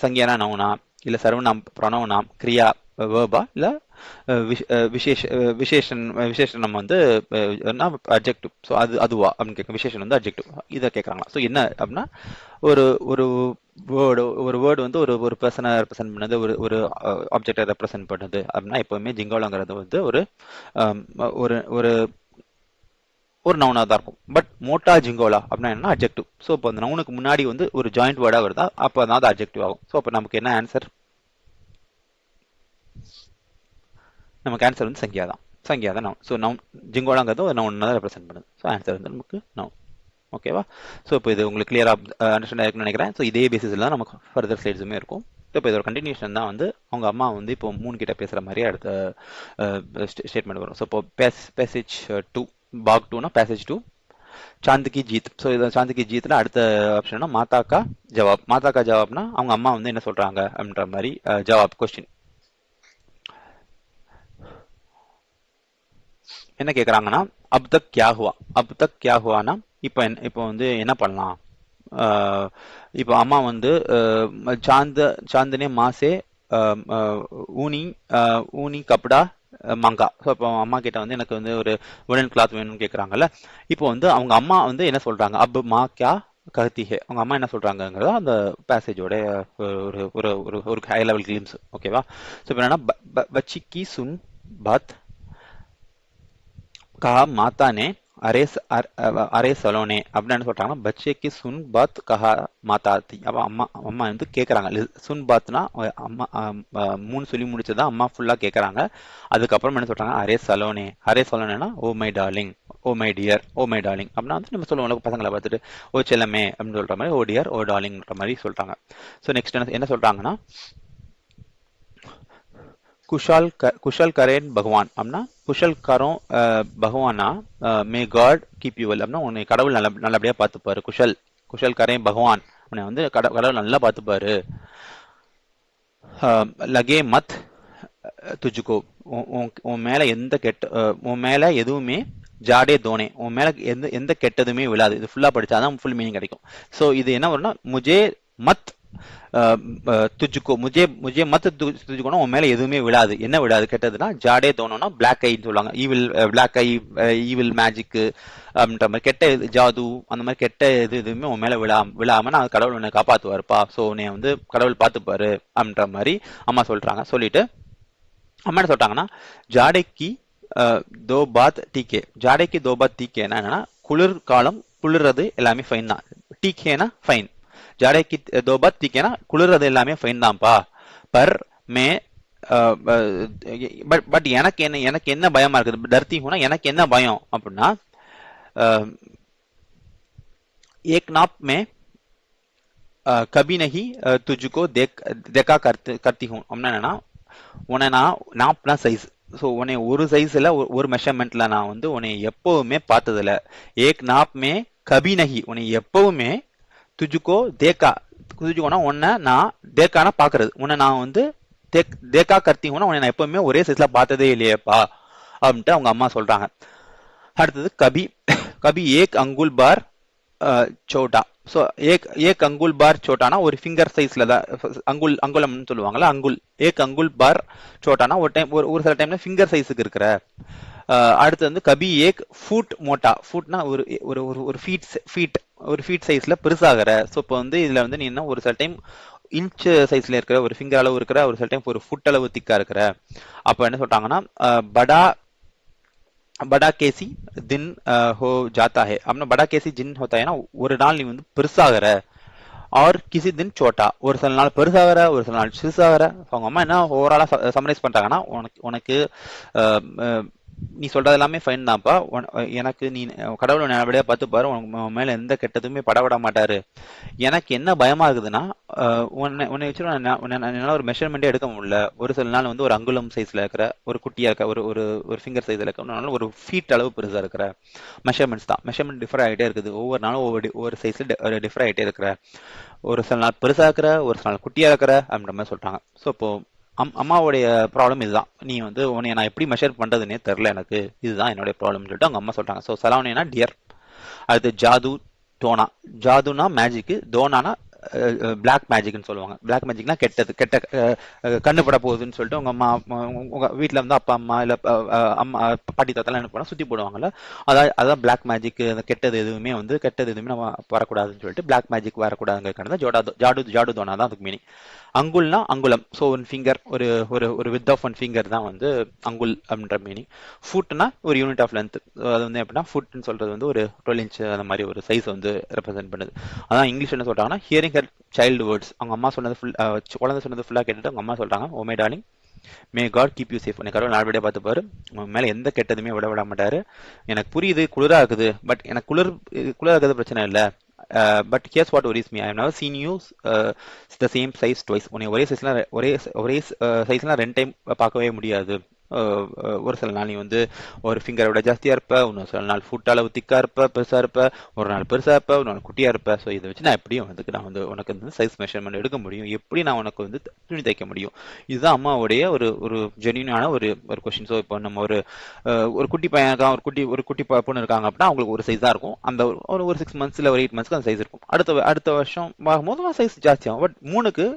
சங்கியானா நவுனா, இல்ல சர்வநாம் பிரணவனாம், கிரியா வேர்பா, இல்ல விசேஷனம் வந்து அட்ஜெக்டிவ். ஸோ அதுவா அப்படின்னு கேட்க, விசேஷன் வந்து அட்ஜெக்டிவ், இதை கேட்கறாங்களா? ஸோ என்ன அப்படின்னா ஒரு ஒரு வேர்டு வந்து ஒரு பர்சனை ரெப்ரசென்ட் பண்ணது, ஒரு ஆப்ஜெக்டை ரெப்ரசென்ட் பண்ணுது அப்படின்னா எப்பவுமே ஜிங்கோலாங்கிறது வந்து ஒரு ஒரு ஒரு நவுனா தான் இருக்கும். பட் மோட்டா ஜிங்கோலா அப்படின்னா என்ன? அட்ஜெக்டிவ். ஸோ இப்போ அந்த நவுனுக்கு முன்னாடி வந்து ஒரு ஜாயிண்ட் வேர்டா வருதா, அப்போ தான் அது அட்ஜெக்டிவ் ஆகும். ஸோ அப்போ நமக்கு என்ன ஆன்சர்? நமக்கு ஆன்சர் வந்து சங்கியா தான் நவுன். ஸோ நவுன் ஜிங்கோலாங்கிறது ஒரு நவுன் தான் ரெப்ரசென்ட் பண்ணுது. ஸோ ஆன்சர் வந்து நமக்கு நவுன். ஓகேவா? ஸோ இப்போ இது உங்களுக்கு கிளியரா அண்டர்ஸ்டாண்ட் ஆயிருக்குன்னு நினைக்கிறேன். ஸோ இதே பேசிஸில் தான் நமக்கு ஃபர்தர் ஸ்லைட்ஸுமே இருக்கும். இப்போ இதோட கண்டினியூஷன் தான் வந்து அவங்க அம்மா வந்து இப்போ மூணு கிட்ட பேசுகிற மாதிரி அடுத்த ஸ்டேட்மெண்ட் வரும். ஸோ இப்போ பேசேஜ் 2, பாக் 2னா பேசேஜ் 2, சாந்த் கி ஜீத். ஸோ இதை சாந்த் கி ஜீத்ல அடுத்த ஆப்ஷன்னா மாதா கா ஜவாப். மாதா கா ஜவாப்னா அவங்க அம்மா வந்து என்ன சொல்றாங்க அப்படின்ற மாதிரி ஜவாப் கொஸ்டின் என்ன கேட்குறாங்கன்னா, அப் தக் கியா ஹுவானா இப்போ வந்து என்ன பண்ணலாம்? இப்போ அம்மா வந்து சாந்தனே மாசே ஊனி ஊனி கப்டா மங்கா. ஸோ இப்போ அம்மா கிட்ட வந்து எனக்கு வந்து ஒரு உடன் கிளாத் வேணும்னு கேட்குறாங்கல்ல. இப்போ வந்து அவங்க அம்மா வந்து என்ன சொல்றாங்க? அப் மா கியா கஹத்தி ஹே, அவங்க அம்மா என்ன சொல்றாங்கிறத அந்த பேசேஜோட ஒரு ஒரு ஒரு ஒரு ஹை லெவல் கிளிம்ஸ். ஓகேவா? ஸோ இப்போ என்னன்னா பச்சி கி சுன் பாத் कहा माता ने அரே சலோனே அப்படின்னு என்ன சொல்றாங்கன்னா, பச்சேக்கு சுன் பாத் கஹா மாதா தி. அப்ப அம்மா வந்து கேட்கறாங்க. சுன் பாத்னா அம்மா மூணு சொல்லி முடிச்சதான் அம்மா ஃபுல்லா கேட்கறாங்க. அதுக்கப்புறம் என்ன சொல்றாங்க? அரே சலோனேனா oh my darling, oh my dear, oh my darling அப்படின்னா வந்து நம்ம சொல்லுவோம் பசங்களை பார்த்துட்டு ஓ செல்லமே அப்படின்னு சொல்ற மாதிரி ஓ டியர் ஓ டார்லிங்ன்ற மாதிரி சொல்றாங்க. ஸோ நெக்ஸ்ட் என்ன சொல்றாங்கன்னா, कुशल करें भगवान அப்படின்னா குஷல் கரோம் பகவானா may God keep you well அப்படின்னா உன்னை கடவுள் நல்லபடியா பார்த்துப்பாரு. குஷல் கரேன் பகவான், உன்னை வந்து கடவுள் நல்லா பார்த்துப்பாரு. லகே மத் துஜுகோ, உன் மேல எதுவுமே ஜாடே தோனே, உன் மேல எந்த கெட்டதுமே விழாது. இது ஃபுல்லா படிச்சாதான் ஃபுல் மீனிங் கிடைக்கும். ஸோ இது என்ன வரும்னா, முஜே மத் துஜுக்கோ, முஜே மத் துஜுக்கோனா உன் மேல எதுவுமே விழாது. என்ன விழாது கெட்டதுன்னா? ஜாடே தோணும்னா பிளாக் ஐன்னு சொல்லுவாங்க. பிளாக் ஐ, ஈவில் மேஜிக் அப்படின்ற மாதிரி கெட்ட ஜாது, அந்த மாதிரி கெட்ட எதுவுமே உன் மேல விழாம நான் கடவுள் உன்னை காப்பாத்துவாருப்பா. ஸோ உன்னை வந்து கடவுள் பார்த்துப்பாரு அப்படின்ற மாதிரி அம்மா சொல்றாங்க. சொல்லிட்டு அம்மா என்ன சொல்றாங்கன்னா, ஜாடைக்கு தோ பாத் டீகே. ஜாடைக்கு தோ பாத் டீகேனா என்னன்னா, குளிர் காலம் குளிர்றது எல்லாமே ஃபைன் தான். டீகேனா ஃபைன். ஜாடைக்கு தோ பாத் டீகேனா குளிர்றது எல்லாமே ஃபைன் தான்ப்பா. பர் மே பட் எனக்கு என்ன பயமா இருக்குது? டர்த்தி ஹூனா எனக்கு என்ன பயம் அப்படின்னா, ஏக் நாப் மே கபி நஹி துஜுக்கோ தேக்கா கர்த்தி ஹூ அப்படின்னா என்னன்னா, உன்னை நாப்னா சைஸ். ஸோ உன்னை ஒரு சைஸ்ல ஒரு மெஷர்மெண்ட்ல நான் வந்து உன்னை எப்பவுமே பார்த்ததில்ல. ஏக் நாப் மே கபி நஹி, உன்னை எப்பவுமே துஜுக்கோ துஜுக்கோனா உன்னை நான் தேக்கானா பாக்குறது, உன்னை நான் வந்து தேக்கா கர்த்தி ஹூனா உன்னை நான் எப்பவுமே ஒரே சைஸ்ல பார்த்ததே இல்லையேப்பா அப்படின்ட்டு அவங்க அம்மா சொல்றாங்க. அடுத்தது கபி ஏக் அங்குல் பார் சோட்டா. ஸோ ஏக் அங்குல் பார் சோட்டானா ஒரு ஃபிங்கர் சைஸ்ல தான், அங்குலம்னு சொல்லுவாங்கல்ல, ஏக் அங்குல் பார் சோட்டானா ஒரு சில டைம்ல ஃபிங்கர் சைஸுக்கு இருக்கிற. அடுத்து வந்து கபி ஏக் ஃபுட் மோட்டா. ஃபுட்னா ஒரு ஃபீட் சைஸ்ல பெருசாகிற. ஸோ இப்போ வந்து இதுல வந்து நீ என்ன ஒரு சில டைம் இன்ச் சைஸ்ல இருக்கிற, ஒரு ஃபிங்கர் அளவு இருக்கிற, ஒரு சில டைம் ஒரு ஃபுட் அளவு திக்கா இருக்கிற. அப்ப என்ன சொல்றாங்கன்னா, படா बड़ा केसी दिन हो जाता है अपना बड़ा केसी जिन होता है ना ஒரு நாள் நீ வந்து பெருசாகிற और किसी दिन छोटा ஒரு சில நாள் பெருசாகிற ஒரு சில நாள் சிறுசாகிற அவங்க அம்மா என்ன ஓவராலா சம்மரைஸ் பண்றாங்கன்னா உனக்கு உனக்கு அஹ், அஹ், நீ சொல்றது எல்லாமே ஃபைன் தான்ப்பா எனக்கு நீ கடவுளை நல்லபடியா பார்த்து பாரு உன் மேல எந்த கெட்டதுமே படவிட மாட்டாரு எனக்கு என்ன பயமா இருக்குதுன்னா உன்னை வச்சு என்னால ஒரு மெஷர்மெண்ட்டே எடுக்க முடியல ஒரு சில நாள் வந்து ஒரு அங்குலம் சைஸ்ல இருக்கிற ஒரு குட்டியா இருக்க ஒரு ஒரு ஒரு ஃபிங்கர் சைஸ்ல இருக்க ஒரு நாள் ஒரு ஃபீட் அளவு பெருசா இருக்கிற மெஷர்மெண்ட்ஸ் தான் மெஷர்மெண்ட் டிஃபர் ஆகிட்டே இருக்குது ஒவ்வொரு நாளும் ஒவ்வொரு சைஸ்ல டிஃபர் ஆகிட்டே இருக்கிற ஒரு சில நாள் பெருசா இருக்கிற ஒரு சில நாள் குட்டியா இருக்கிற அப்படின்ற மாதிரி சொல்றாங்க ஸோ இப்போ அம்மாவுடைய ப்ராப்ளம் இதுதான் நீ வந்து உன்னை நான் எப்படி மெஷர் பண்றதுன்னே தெரில எனக்கு இதுதான் என்னுடைய ப்ராப்ளம்னு சொல்லிட்டு அவங்க அம்மா சொல்றாங்க ஸோ சலாவணினா டியர் அடுத்து ஜாது டோனா ஜாதுனா மேஜிக் தோனானா பிளாக் மேஜிக்னு சொல்லுவாங்க பிளாக் மேஜிக்னா கெட்டது கெட்ட கண்ணுப்பட போகுதுன்னு சொல்லிட்டு உங்க அம்மா உங்க வீட்டில் வந்து அப்பா அம்மா இல்லை அம்மா பாட்டி தாத்தாலாம் என்ன பண்ணா சுற்றி போடுவாங்கல்ல அதான் பிளாக் மேஜிக் அந்த கெட்டது எதுவுமே நம்ம வரக்கூடாதுன்னு சொல்லிட்டு பிளாக் மேஜிக் வரக்கூடாதுங்கிறதுக்கான ஜாடு தோனா தான் அதுக்கு மீனிங் அங்குல்னா அங்குலம் ஸோ ஒன் ஃபிங்கர் ஒரு ஒரு ஒரு வித் ஆஃப் ஒன் ஃபிங்கர் தான் வந்து அங்குல் அப்படின்ற மீனிங் ஃபுட்னா ஒரு யூனிட் ஆஃப் லென்த் அது வந்து எப்படின்னா ஃபுட்னு சொல்றது வந்து ஒரு 12 இன்ச் அந்த மாதிரி ஒரு சைஸ் வந்து ரெப்ரசென்ட் பண்ணுது அதான் இங்கிலீஷ் என்ன சொல்றாங்கன்னா ஹியரிங் ஹர் சைல்டு வேர்ட்ஸ் அவங்க அம்மா சொன்னது குழந்தை சொன்னது ஃபுல்லாக கேட்டுட்டு அவங்க அம்மா சொல்றாங்க oh my darling may God keep you safe கடவுள் நல்லபடியா பார்த்து பாரு உன் மேல எந்த கெட்டதுமே விட மாட்டாரு எனக்கு புரியுது குளிரா இருக்குது பட் எனக்கு குளிரா இருக்கிறது பிரச்சனை இல்லை but here's what worries me I have never seen you the same size twice உன்னை ஒரே சைஸ்லாம் 2 டைம் பார்க்கவே முடியாது ஒரு சில நாள் நீ வந்து ஒரு ஃபிங்கரை விட ஜாஸ்தியா இருப்ப இன்னொரு சில நாள் ஃபுட் அளவு திக்கா இருப்ப பெருசா இருப்ப ஒரு நாள் பெருசா இருப்ப ஒரு நாள் குட்டியா இருப்ப ஸோ இதை வச்சு நான் எப்படியும் நான் வந்து உனக்கு வந்து சைஸ் மெஷர்மெண்ட் எடுக்க முடியும் எப்படி நான் உனக்கு வந்து துணி தைக்க முடியும் இதுதான் அம்மாவுடைய ஒரு ஒரு ஜென்யூனான ஒரு ஒரு கொஸ்டின் ஸோ இப்போ நம்ம ஒரு குட்டி பையன் இருக்கான் ஒரு குட்டி பொண்ணு இருக்காங்க அப்படின்னா அவங்களுக்கு ஒரு சைஸ் தான் இருக்கும் அந்த ஒரு 6 months இல்லை ஒரு 8 monthsக்கு அந்த சைஸ் இருக்கும் அடுத்த வருஷம் ஆகும்போது சைஸ் ஜாஸ்தி ஆகும் பட் 3க்கு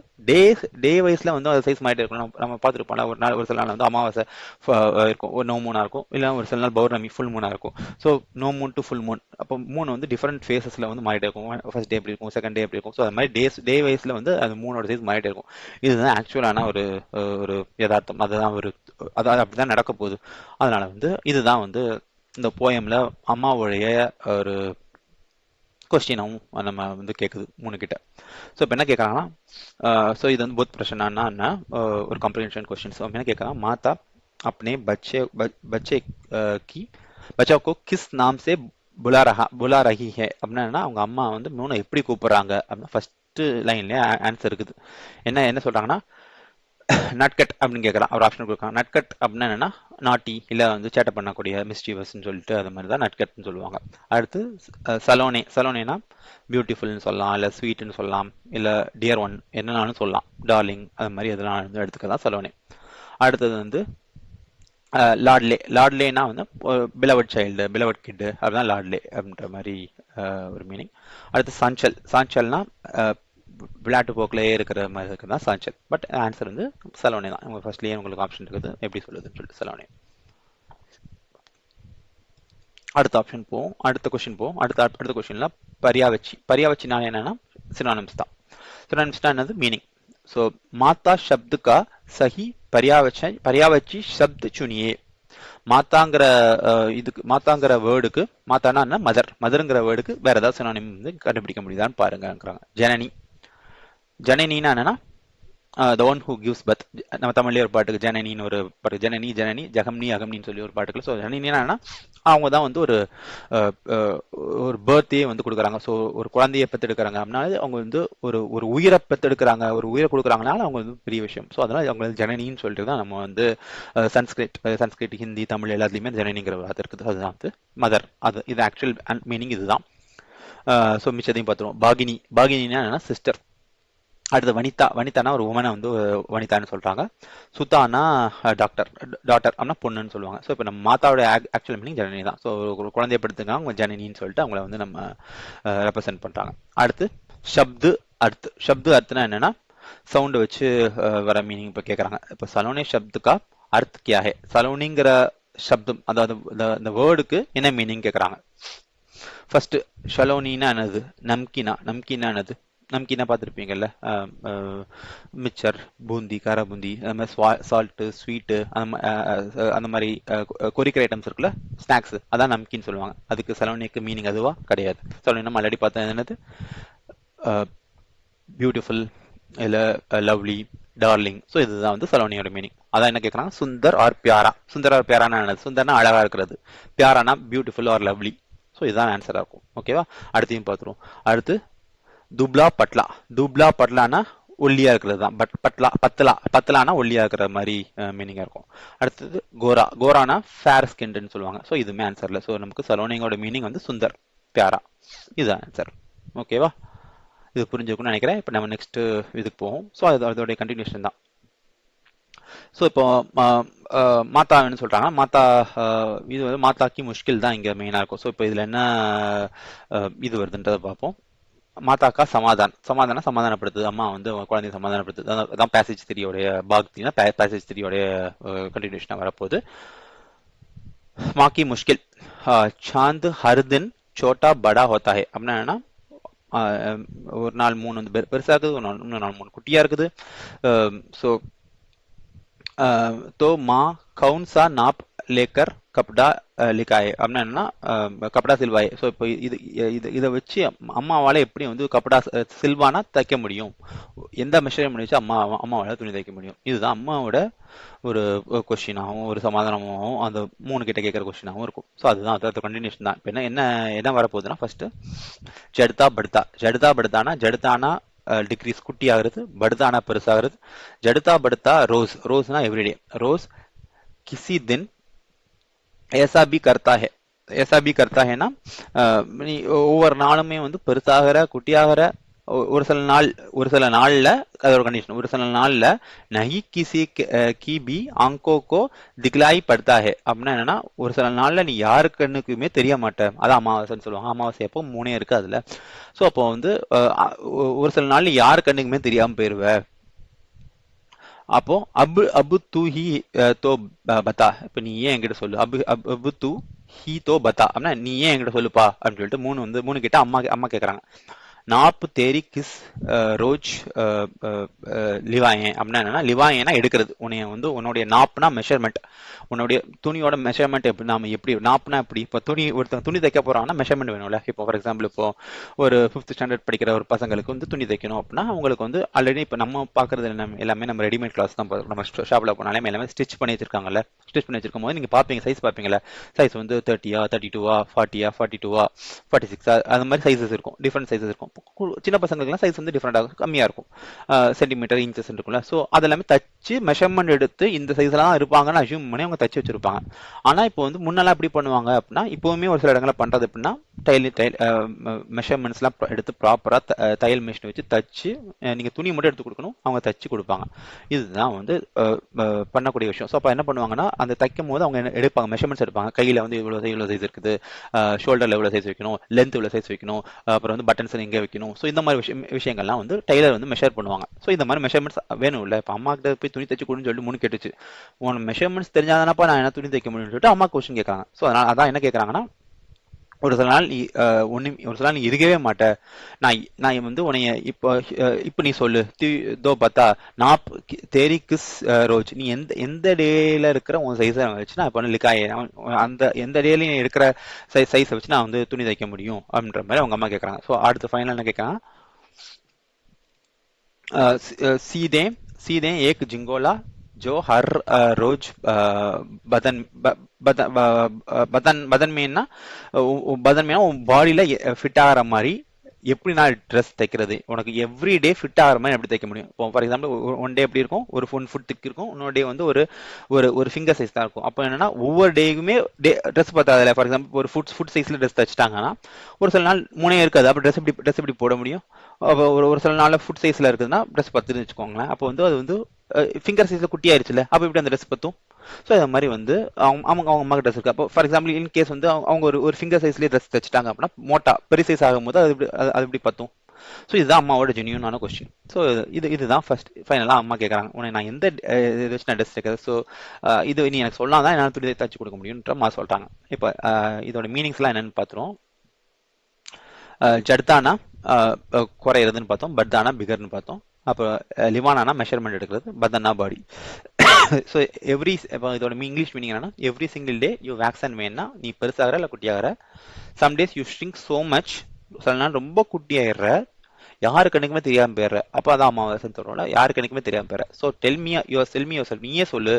டே வைஸ்ல வந்து அந்த சைஸ் மாறிட்டே இருக்கும் நம்ம பார்த்துருப்போம்ல ஒரு சில நாள் வந்து அமாவாசை இருக்கும் ஒரு நோ மூனா இருக்கும் இல்லை ஒரு சில நாள் பௌர்ணமி ஃபுல் மூனா இருக்கும் so no moon to full moon அப்போ மூணு வந்து டிஃப்ரெண்ட் ஃபேஸஸ்ல வந்து மாறிட்டே இருக்கும் ஃபர்ஸ்ட் டே எப்படி இருக்கும் செகண்ட் டே எப்படி இருக்கும் ஸோ அது மாதிரி டே வைஸ்ல வந்து அது மூணோட சைஸ் மாறிட்டே இருக்கும் இதுதான் ஆக்சுவலான ஒரு யதார்த்தம் அதுதான் அதாவது அப்படிதான் நடக்க போகுது அதனால வந்து இதுதான் வந்து இந்த போயம்ல அம்மாவுடைய ஒரு கொஸ்டினாவும் நம்ம வந்து கேட்குது 3 கிட்ட ஸோ இப்போ என்ன கேட்குறாங்கன்னா ஸோ இது வந்து போத் பிரச்சனைனா என்ன ஒரு கம்ப்ரிஹென்ஷன் கொஸ்டின் ஸோ என்ன கேட்குறாங்க மாதா अपने बच्चे की बच्चा को किस नाम से बुला रही है அப்படின்னா அவங்க அம்மா வந்து மூணு எப்படி கூப்பிடுறாங்க அப்படின்னா ஃபர்ஸ்ட் லைன்லயே ஆன்சர் இருக்குது என்ன சொல்றாங்கன்னா நட்கட் அப்படின்னு கேட்கறான் ஒரு ஆப்ஷன் கொடுக்கலாம் நட்கட் அப்படின்னா என்னன்னா நாட்டி இல்லை வந்து சேட்டை பண்ணக்கூடிய மிஸ்டீவஸ்ன்னு சொல்லிட்டு அது மாதிரி தான் நட்கட்னு சொல்லுவாங்க அடுத்து சலோனேனா பியூட்டிஃபுல்னு சொல்லலாம் இல்லை ஸ்வீட்னு சொல்லலாம் இல்லை டியர் ஒன் என்னன்னாலும் சொல்லலாம் டார்லிங் அது மாதிரி எதெல்லாம் வந்து எடுத்துக்கலாம் சலோனே அடுத்தது வந்து லாட்லேனா வந்து பிலவட் சைல்டு பிலவட் கிட்டு அப்படிதான் லாட்லே அப்படின்ற மாதிரி ஒரு மீனிங் அடுத்து சாஞ்சல்னா விளையாட்டு போக்கிலேயே இருக்கிற மாதிரி இருக்கிறது தான் சாஞ்சல் பட் ஆன்சர் வந்து சலோனே தான் உங்க ஃபர்ஸ்ட்லேயே உங்களுக்கு ஆப்ஷன் இருக்குது எப்படி சொல்லுதுன்னு சொல்லிட்டு சலோனே அடுத்த ஆப்ஷன் போவோம் அடுத்த கொஸ்டின்ல பரியாவச்சினா என்னன்னா சினானிம்ஸ் தான் சினானிம்ஸ்னா என்னது மீனிங் ஸோ மாதா शब्द का सही पर्यावची शब्द चुनिए மாத்தாங்கிற வேர்டுக்கு மாத்தானா மதர்ங்கிற வேர்டுக்கு வேற ஏதாவது சினானிம் வந்து கண்டுபிடிக்க முடியுதான்னு பாருங்கிறாங்க ஜனனின்னா என்னன்னா the one who gives birth நம்ம தமிழ்லயே ஒரு பாட்டுக்கு ஜனனின்னு ஒரு பாட்டு ஜனனி ஜகம்னி அகம்னின்னு சொல்லி ஒரு பாட்டுக்கு ஸோ ஜனனின்னா அவங்க தான் வந்து ஒரு பர்த்தையே வந்து கொடுக்குறாங்க ஸோ ஒரு குழந்தைய பெற்றெடுக்கிறாங்க அப்படின்னா அவங்க வந்து ஒரு உயிரை பெற்றெடுக்கிறாங்க ஒரு உயிரை கொடுக்குறாங்கனால அவங்க வந்து பெரிய விஷயம் ஸோ அதனால அவங்க ஜனனின்னு சொல்லிட்டு தான் நம்ம வந்து சன்ஸ்கிரிட் ஹிந்தி தமிழ் எல்லாத்துலேயுமே ஜனனிங்கிற வார்த்தை இருக்குது அதுதான் வந்து மதர் இது ஆக்சுவல் மீனிங் இதுதான் ஸோ மிச்சத்தையும் பார்த்துருவோம் பாகினின்னா என்னன்னா சிஸ்டர் அடுத்து வனிதானா ஒரு உமனை வந்து வனிதான்னு சொல்றாங்க சுத்தானா டாட்டர் அப்படின்னா பொண்ணுன்னு சொல்லுவாங்க ஸோ இப்போ நம்ம மாதாவோட ஆக்சுவல் மீனிங் ஜனனி தான் ஸோ ஒரு குழந்தைய படுத்துங்க அவங்க ஜனனின்னு சொல்லிட்டு அவங்கள வந்து நம்ம ரெப்ரசென்ட் பண்றாங்க அடுத்து ஷப்து அர்த்தனா என்னன்னா சவுண்ட் வச்சு வர மீனிங் இப்போ கேட்குறாங்க இப்போ சலோனே ஷப்துக்கா அர்த் கியா ஹே சலோனிங்கிற சப்தம் அதாவது இந்த வேர்டுக்கு என்ன மீனிங் கேட்குறாங்க ஃபர்ஸ்ட் ஷலோனின்னா என்னது நம்கினா என்னது நமக்கீனா பார்த்துருப்பீங்கல்ல, மிச்சர், பூந்தி, காரா பூந்தி, அந்த மாதிரி சால்ட்டு, ஸ்வீட்டு, அந்த மாதிரி கொரிக்கிற ஐட்டம்ஸ் இருக்குல்ல, ஸ்நாக்ஸ், அதான் நம்கின்னு சொல்லுவாங்க. அதுக்கு சலோனிக்கு மீனிங் அதுவா கிடையாது. சலோனி நம்ம ஆல்ரெடி பார்த்தது என்னது, பியூட்டிஃபுல், இல்லை லவ்லி, டார்லிங். ஸோ இதுதான் வந்து சலோனியோட மீனிங். அதான் என்ன கேட்குறாங்க, சுந்தர் ஆர் பியாரா. சுந்தர் ஆர் பியாரானா என்னது, சுந்தர்னா அழகா இருக்கிறது, பியாரானா பியூட்டிஃபுல் ஆர் லவ்லி. ஸோ இதுதான் ஆன்சராக இருக்கும். ஓகேவா, அடுத்தையும் பார்த்துருவோம். அடுத்து துப்லா பட்லா. துப்லா பட்லானா ஒல்லியா இருக்கிறது தான். பட் பட்லா பத்தலா, பத்தலானா ஒல்லியா இருக்கிற மாதிரி மீனிங்கா இருக்கும். அடுத்தது கோரா. கோரானா ஃபேர் ஸ்கின்னு சொல்லுவாங்க. ஸோ இதுவுமே ஆன்சர்ல. ஸோ நமக்கு சலோனிங்கோட மீனிங் வந்து சுந்தர், பியாரா. இதுதான் ஆன்சர். ஓகேவா, இது புரிஞ்சுக்கணும்னு நினைக்கிறேன். இப்போ நம்ம நெக்ஸ்ட் இதுக்கு போவோம். ஸோ அதோடைய கண்டினியூஷன் தான். ஸோ இப்போ மாத்தான்னு சொல்றாங்க. மாத்தா, இது வந்து மாத்தாக்கி முஷ்கில் தான் இங்க மெயினா இருக்கும். ஸோ இப்போ இதுல என்ன இது வருதுன்றதை பார்ப்போம். மாதாக்கா சமாதான். சமாதானம் சமாதானப்படுத்துது. அம்மா வந்து குழந்தைய சமாதானப்படுத்துது. அதான் பேசேஜ் த்ரீயோடைய பாக்தினா பேசேஜ் த்ரீயோடைய கண்டினியூஷனாக வரப்போகுது. மாக்கி முஷ்கில், சாந்த் ஹர் தின் சோட்டா படா ஹோத்தா ஹை. அப்படின்னா என்னன்னா, ஒரு நாள் 3 வந்து பெருசா இருக்குது, இன்னொரு நாள் 3 குட்டியா இருக்குது. ஸோ तो माँ कौन सा नाप लेकर கப்டா லிகாயே அப்படின்னா என்னன்னா, கப்டா சில்வாயே. ஸோ இப்போ இதை வச்சு அம்மாவால் எப்படி வந்து கப்டா சில்வானா தைக்க முடியும், எந்த மெஷர்மெண்ட் வச்சு அம்மாவால் துணி தைக்க முடியும். இதுதான் அம்மாவோட ஒரு கொஸ்டினாகவும் ஒரு சமாதானமாகவும் அந்த 3 கிட்ட கேட்குற கொஸ்டினாகவும் இருக்கும். ஸோ அதுதான் அது கண்டினியூஷன் தான். இப்போ என்ன வரப்போகுதுன்னா, ஃபர்ஸ்ட் ஜடுதா படுத்தா. ஜடுதா படுத்தானா, ஜடுத்தானா டிக்ரீஸ் குட்டி ஆகுறது, படுத்தானா பெருசாகிறது. ஜடுதா படுத்தா ரோஸ். ரோஸ்னா எவ்ரிடே. ரோஸ் கிசி தின் ऐसा भी करता है. ऐसा भी करता है ना, நீ ஒவ்வொரு நாளுமே வந்து பெருசாகிற குட்டியாகிற. ஒரு சில நாள்ல அதோட கண்டிஷன், ஒரு சில நாள்ல நஹி கிசி கி பி ஆங்கோ கோ திக்லாய் படுத்தா ஹே. அப்படின்னா என்னன்னா, ஒரு சில நாள்ல நீ யாரு கண்ணுக்குமே தெரிய மாட்ட. அதான் அமாவாசைன்னு சொல்லுவாங்க. அமாவாசை அப்போ 3 இருக்கு அதுல. ஸோ அப்போ வந்து ஒரு சில நாள் நீ யாரு கண்ணுக்குமே தெரியாம போயிருவ. அப்போ அபு அபு தூ ஹி தோ பத்தா. இப்ப நீ ஏன் என்கிட்ட சொல்லு. அபு தூ ஹி தோ பத்தா அப்படின்னா நீ ஏன் என்கிட்ட சொல்லுப்பா அப்படின்னு சொல்லிட்டு 3 கிட்ட அம்மா கேட்கறாங்க. நாப்பு தேரி கிஸ் ரோஜ் லிவாயேன். அப்படின்னா என்னன்னா, லிவாயேனா எடுக்கிறது. உன்னைய வந்து உன்னுடைய நாப்னா மெஷர்மெண்ட், உன்னுடைய துணியோட மெஷர்மெண்ட் எப்படி, நாம எப்படி நாப்னா எப்படி. இப்போ ஒருத்தன் துணி தைக்க போறாங்கன்னா மெஷர்மெண்ட் வேணும்ல. இப்போ ஃபார் எக்ஸாம்பிள் இப்போ ஒரு 5th ஸ்டாண்டர்ட் படிக்கிற ஒரு பசங்களுக்கு வந்து துணி தைக்கணும் அப்படின்னா அவங்களுக்கு வந்து ஆல்ரெடி இப்போ நம்ம பார்க்கறது எல்லாமே நம்ம ரெடிமேட் கிளாஸ் தான் பார்க்குறோம். நம்ம ஷாப்பில் போனாலே எல்லாமே ஸ்டிச் பண்ணி வச்சிருக்காங்கல்ல. ஸ்டிச் பண்ணி வச்சிருக்கும் போது நீங்கள் பார்ப்பீங்க, சைஸ் பார்ப்பீங்கல்ல. சைஸ் வந்து 30ஆ, 32ஆ, 40ஆ, 42ஆ, 46ஆ, அந்த மாதிரி சைஸஸ் இருக்கும். டிஃப்ரெண்ட் சைஸஸ் இருக்கும். சின்ன பசங்களுக்குலாம் சைஸ் வந்து டிஃப்ரெண்டாக கம்மியாக இருக்கும். சென்டிமீட்டர், இன்ச்சஸ் இருக்கும்ல. ஸோ அதெல்லாமே தச்சு மெஷர்மெண்ட் எடுத்து இந்த சைஸ்ல தான் இருப்பாங்கன்னு அசியூம் பண்ணி அவங்க தச்சு வச்சிருப்பாங்க. ஆனால் இப்போ வந்து முன்னெல்லாம் எப்படி பண்ணுவாங்க அப்படின்னா, இப்போவுமே ஒரு சில இடங்களில் பண்ணுறது எப்படின்னா, டைல் மெஷர்மெண்ட்ஸ்லாம் எடுத்து ப்ராப்பராக தையல் மிஷின் வச்சு தச்சு நீங்கள் துணி மட்டும் எடுத்து கொடுக்கணும், அவங்க தச்சு கொடுப்பாங்க. இதுதான் வந்து பண்ணக்கூடிய விஷயம். ஸோ அப்போ என்ன பண்ணுவாங்கன்னா, அந்த தைக்கும் போது அவங்க எடுப்பாங்க, மெஷர்மெண்ட்ஸ் எடுப்பாங்க. கையில் வந்து இவ்வளோ சைஸ் இருக்குது, ஷோல்டரில் இவ்வளோ சைஸ் வைக்கணும், லென்த் இவ்வளோ சைஸ் வைக்கணும், அப்புறம் வந்து பட்டன்ஸ் எங்கே வைக்கணும். ஸோ இந்த மாதிரி விஷயங்கள்லாம் வந்து டெய்லர் வந்து மெஷர் பண்ணுவாங்க. ஸோ இந்த மாதிரி மெஷர்மெண்ட்ஸ் வேணும் இல்லை. இப்போ அம்மா கிட்ட போய் துணி தைச்சு கொடுன்னு சொல்லிட்டு 3 கேட்டுச்சு. உனக்கு மெஷர்மெண்ட்ஸ் தெரிஞ்சாதானப்பா நான் என்ன துணி தைக்க முடியும்னு சொல்லிட்டு அம்மா கொஸ்டின் கேட்கறாங்க. ஸோ அதனால அதான் என்ன கேட்கறாங்கன்னா, ஒரு சில நாள் ஒரு சில நாள் நீ இருக்கவே மாட்ட. நான் வந்து உன்னைய இப்போ நீ சொல்லு. தோ பத்தா நாப் தேரி கிஸ் ரோஜ். நீ எந்த டேல இருக்கிற உன் சைஸை வச்சு நான் இப்போ லிக்காயே அந்த எந்த டேலையும் நீ இருக்கிற சைஸை வச்சு நான் வந்து துணி தைக்க முடியும் அப்படின்ற மாதிரி அவங்க அம்மா கேட்கறாங்க. ஸோ அடுத்த ஃபைனல் என்ன கேட்கறாங்க, सीधे सीधे एक झिंगोला जो हर रोज बदन बदन बदन बदन में बदन में உன் பாடியில ஃபிட் ஆகிற மாதிரி எப்படி நான் ட்ரெஸ் தைக்கிறது, உனக்கு எவ்ரி டே ஃபிட் ஆகிற மாதிரி எப்படி தைக்க முடியும். இப்போ ஃபார் எக்ஸாம்பிள் ஒன் டே எப்படி இருக்கும், ஒரு 1 ஃபுட் திக் இருக்கும், இன்னொரு டே வந்து ஒரு ஒரு ஃபிங்கர் சைஸ் தான் இருக்கும். அப்போ என்னன்னா ஒவ்வொரு டேக்குமே ட்ரெஸ் பார்த்தாதில்ல. ஃபார் எக்ஸாம்பிள் ஒரு ஃபுட் சைஸ்ல ட்ரெஸ் தைச்சிட்டாங்கன்னா ஒரு சில நாள் 3 இருக்காது. அப்போ ட்ரெஸ் எப்படி போட முடியும். ஒரு சில நாள் ஃபுட் சைஸ்ல இருக்குதுன்னா ட்ரெஸ் பத்துன்னு வச்சுக்கோங்களேன். அப்போ வந்து அது வந்து ஃபிங்கர் சைஸ்ல குட்டி ஆயிடுச்சுல, அப்போ எப்படி அந்த ட்ரெஸ் பத்தும். ஸோ அது மாதிரி வந்து அவங்க அம்மா ட்ரெஸ் இருக்கு. அப்போ ஃபார் எக்ஸாம்பிள் இன் கேஸ் வந்து அவங்க ஒரு ஃபிங்கர் சைஸ்லேயே ட்ரெஸ் தைச்சிட்டாங்க அப்படின்னா மோட்டா பெரிய சைஸ் ஆகும்போது அது எப்படி பத்தும். ஸோ இதுதான் அம்மாவோட ஜென்யூனான கொஸ்டின். ஸோ இதுதான் ஃபர்ஸ்ட் ஃபைனலாக அம்மா கேட்குறாங்க, உன்னை நான் எந்த இது வச்சு நான் ட்ரெஸ் தைக்கிறது. ஸோ இது நீ எனக்கு சொன்னா தான் என்னால் துணி தைச்சு கொடுக்க முடியும்ன்ற அம்மா சொல்கிறாங்க. இப்போ இதோட மீனிங்ஸ்லாம் என்னென்னு பார்த்துருவோம். ஜட்தானா குறையிறதுன்னு பார்த்தோம், பத்தானா பிகர்னு பார்த்தோம். அப்போ லிவானானா மெஷர்மெண்ட் எடுக்கிறது, பத்தனா பாடி. ஸோ இப்போ இதோட இங்கிலீஷ் மீனிங் என்னன்னா, every single day you wax and வேணா நீ பெருசாகிற இல்லை குட்டியாகிற. Some days you shrink so much, சில நாள் ரொம்ப குட்டியாயிடுற, யாரு கணக்குமே தெரியாம போயிடுற. அப்போ அதான் அமாவாசைன்னு சொல்றோம்ல, யாரு கணக்குமே தெரியாம போயிடுற. So tell me yourself, நீயே சொல்லு,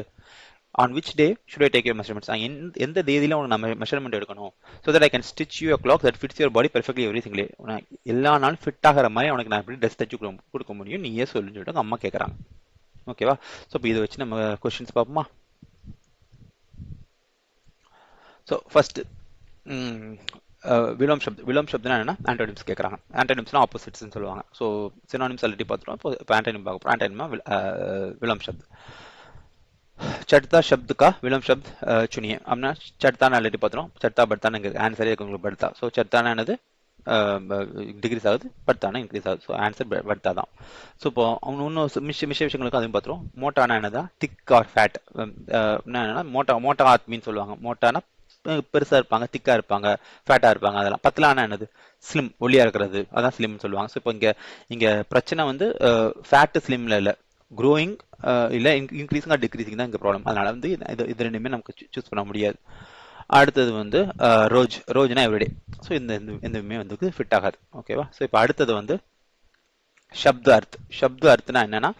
on which day should I take your measurements, எந்த தேதியில உனக்கு நம்ம மெஷர்மெண்ட் எடுக்கணும், so that I can stitch you cloak that fits your body perfectly every single day. எல்லா நாளும் ஃபிட் ஆகிற மாதிரி உனக்கு நான் எப்படி ட்ரெஸ் தச்சு கொடுக்க முடியும், நீயே சொல்லுன்னு சொல்லிட்டு அம்மா கேட்குறாங்க. ஓகேவா? ஸோ இப்போ இதை வச்சு நம்ம கொஸ்டின்ஸ் பார்ப்போமா? ஸோ ஃபர்ஸ்ட் விலோம் சப்தனா என்னன்னா ஆன்டோனிம்ஸ் கேட்குறாங்க. ஆன்டோனிம்ஸ்னா ஆப்போசிட்ஸ்னு சொல்லுவாங்க. ஸோ சினோனிம்ஸ் ஆல்ரெடி பார்த்துருவோம். இப்போ ஆன்டோனிம் பார்க்க போகிறோம். ஆன்டோனிமா விலோம் शब्द. चढ़ता शब्द का विलोम शब्द चुनिए. अपना चढ़ता ஆல்ரெடி பார்த்துருவோம். चढ़ता बढ़ता ஆன்சரே இருக்கு உங்களுக்கு बढ़ता. ஸோ चढ़ताனா என்னது டிகிரிஸ் ஆகுது, படுத்தானா இன்க்ரீஸ் ஆகுது. ஸோ ஆன்சர் படுத்தா தான். ஸோ இப்போ இன்னும் மிஷ விஷயங்களுக்கு அதையும் பார்த்துருவோம். மோட்டானா என்னதா திக் ஆர் ஃபேட். என்னன்னா மோட்டா ஆத் மீன் சொல்லுவாங்க. மோட்டானா பெருசா இருப்பாங்க, திக்கா இருப்பாங்க, ஃபேட்டா இருப்பாங்க. அதெல்லாம் பத்தலானா என்னது ஸ்லிம், ஒல்லியா இருக்கிறது, அதான் ஸ்லிம் சொல்லுவாங்க. ஸோ இப்போ இங்க பிரச்சனை வந்து ஃபேட் ஸ்லிம்ல இல்ல, க்ரோயிங் இல்ல இன்க்ரீசிங் ஆர் டிக்ரீசிங் தான் இங்க ப்ராப்ளம். அதனால வந்து இது ரெண்டுமே நமக்கு சூஸ் பண்ண முடியாது. அடுத்தது வந்து ரோஜ்னா எவ்ரிடே. ஸோ எதுவுமே வந்து ஃபிட் ஆகாது. ஓகேவா? ஸோ இப்போ அடுத்தது வந்து ஷப்த அர்த்னா என்னன்னா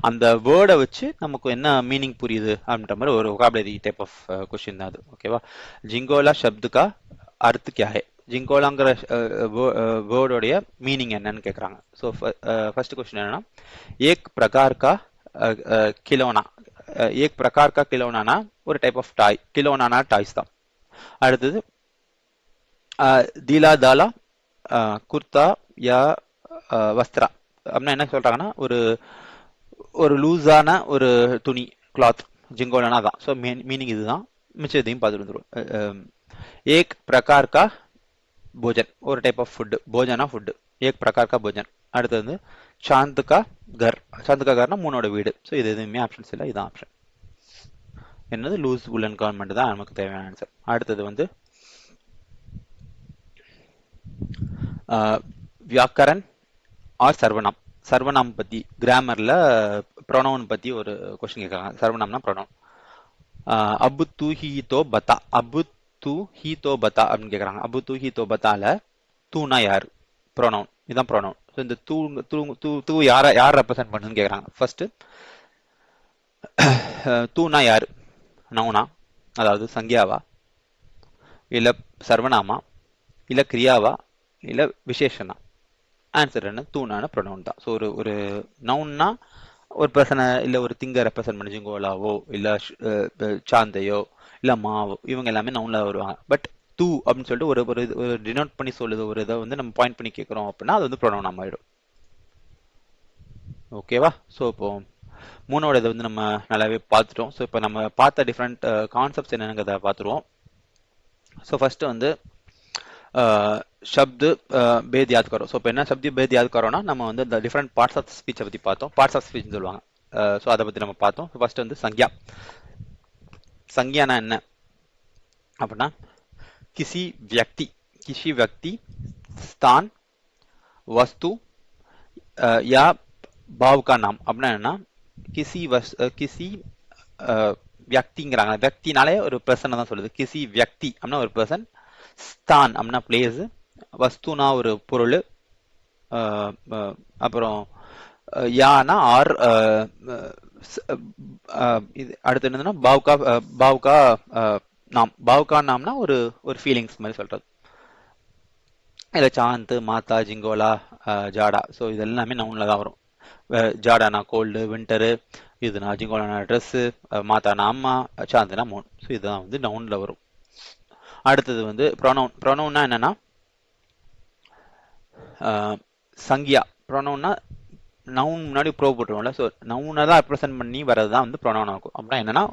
அந்த வேர்டை வச்சு நமக்கு என்ன மீனிங் புரியுது அப்படின்ற மாதிரி ஒரு வொகாபுலரி டைப் ஆஃப் கொஸ்டின் தான் அது. ஓகேவா? ஜிங்கோலா शब्द அர்த் கியா ஹே, ஜிங்கோலாங்கிற வேர்டோடைய மீனிங் என்னன்னு கேட்குறாங்க. ஸோ ஃபர்ஸ்ட் கொஸ்டின் என்னன்னா ஏக் பிரகார் கா கிலோனா. ஏக் பிரகார் கா கிலோனானா ஒரு டைப் ஆஃப் டாய், கிலோனானா டாய்ஸ் தான். அடுத்தது தீலா தாலா குர்தா யா வஸ்திரா அப்படின்னா என்ன சொல்றாங்கன்னா ஒரு லூஸான ஒரு துணி, கிளாத், ஜிங்கோலனா தான். ஸோ மீனிங் இதுதான். மிச்சம் இதையும் பார்த்துட்டு வந்துடும். ஏக் பிரகார் கா போஜன், ஒரு டைப் ஆஃப் ஃபுட், போஜனா ஃபுட், ஏக் பிரகார் கா போஜன். அடுத்தது வந்து சாந்த் கா கர், சாந்த் கா கர்னா மூணோட வீடு. ஸோ இது எதுவுமே ஆப்ஷன்ஸ் இல்லை, இதுதான் ஆப்ஷன். என்னது லூஸ் உல்லன் கவர்மெண்ட் தான் நமக்கு தேவையான ஆன்சர். அடுத்தது வந்து வியாக்கரன் ஆர் சர்வநாம். சர்வநாம் பத்தி கிராமர்ல ப்ரொனவுன் பத்தி ஒரு கொஸ்டின் கேட்கறாங்க. சர்வநாம்னா ப்ரொனவுன். அபு தூ ஹி தோ பத்தா, அபு தூ ஹி தோ பத்தா அப்படின்னு கேட்கறாங்க. அபு தூ ஹி தோ பத்தால தூனா யார்? ப்ரொனவுன். இதுதான் ப்ரொனவுன். ஸோ இந்த தூ தூ தூ தூ யார் ரெப்ரசென்ட் பண்ணுன்னு கேட்கறாங்க. ஃபர்ஸ்ட் தூனா யாரு? நவுனா, அதாவது சங்கியாவா, இல்ல சர்வநாமா, இல்ல கிரியாவா, இல்ல விசேஷனா? ஆன்சர் என்ன? தூணான ப்ரொனவுன் தான். ஸோ ஒரு நவுன்னா ஒரு பர்சனை இல்லை ஒரு திங்கை ரெப்ரசென்ட் பண்ணி ஜிங்கோலாவோ இல்லை சாந்தையோ இல்லை மாவோ இவங்க எல்லாமே நவுன்ல வருவாங்க. பட் தூ அப்படின்னு சொல்லிட்டு ஒரு டினோட் பண்ணி சொல்லுது, ஒரு இதை வந்து நம்ம பாயிண்ட் பண்ணி கேட்குறோம் அப்படின்னா அது வந்து ப்ரொனவுன் ஆயிடும். ஓகேவா? ஸோ இப்போ மூணோட இதை வந்து நம்ம நல்லாவே பார்த்துட்டோம். ஸோ இப்போ நம்ம பார்த்த டிஃப்ரெண்ட் கான்செப்ட்ஸ் என்னங்கிறத பார்த்துருவோம். ஸோ ஃபர்ஸ்ட் வந்து शब्द भेद याद करो. ஸோ இப்போ என்ன शब्द भेद याद करोனா நம்ம வந்து இந்த டிஃப்ரெண்ட் பார்ட்ஸ் ஆஃப் ஸ்பீச்சை பற்றி பார்த்தோம். பார்ட்ஸ் ஆஃப் ஸ்பீச்னு சொல்லுவாங்க. ஸோ அதை பற்றி நம்ம பார்த்தோம். ஃபர்ஸ்ட் வந்து சங்யா. சங்யானா என்ன அப்படின்னா கிசி व्यक्ति स्थान वस्तु या भाव का नाम அப்படின்னா என்னன்னா கிசி வியக்திங்கிறாங்க. வியக்தினாலே ஒரு பர்சனை தான் சொல்லுது. கிசி வியக்தி அப்படின்னா ஒரு பர்சன், ஸ்தான் அப்படின்னா பிளேஸ், வஸ்துனா ஒரு பொருள், அப்புறம் யானா ஆர் இது அடுத்து என்னதுன்னா பாவ்கா நாம். பாவ்கா நாம்னா ஒரு ஃபீலிங்ஸ் மாதிரி சொல்றது. இதில் சாந்த், மாத்தா, ஜிங்கோலா, ஜாடா, ஸோ இது எல்லாமே நவுன்ல தான் வரும். ஜாடானா கோல்டு வின்டரு, இதுனா ஜிங்கோலானா ட்ரெஸ்ஸு, மாத்தானா அம்மா, சாந்துனா மூன். ஸோ இதுதான் வந்து நவுன்ல வரும். அடுத்தது வந்து ப்ரொனவுன்னா என்னன்னா சங்கியா. ப்ரொனவுன்னா நவுன் முன்னாடி ப்ரோ போட்டுருவோம்ல, ஸோ நவுனை தான் ரெப்ரசென்ட் பண்ணி வரது தான் வந்து ப்ரொனவுன் ஆகும். அப்படின்னா என்னன்னா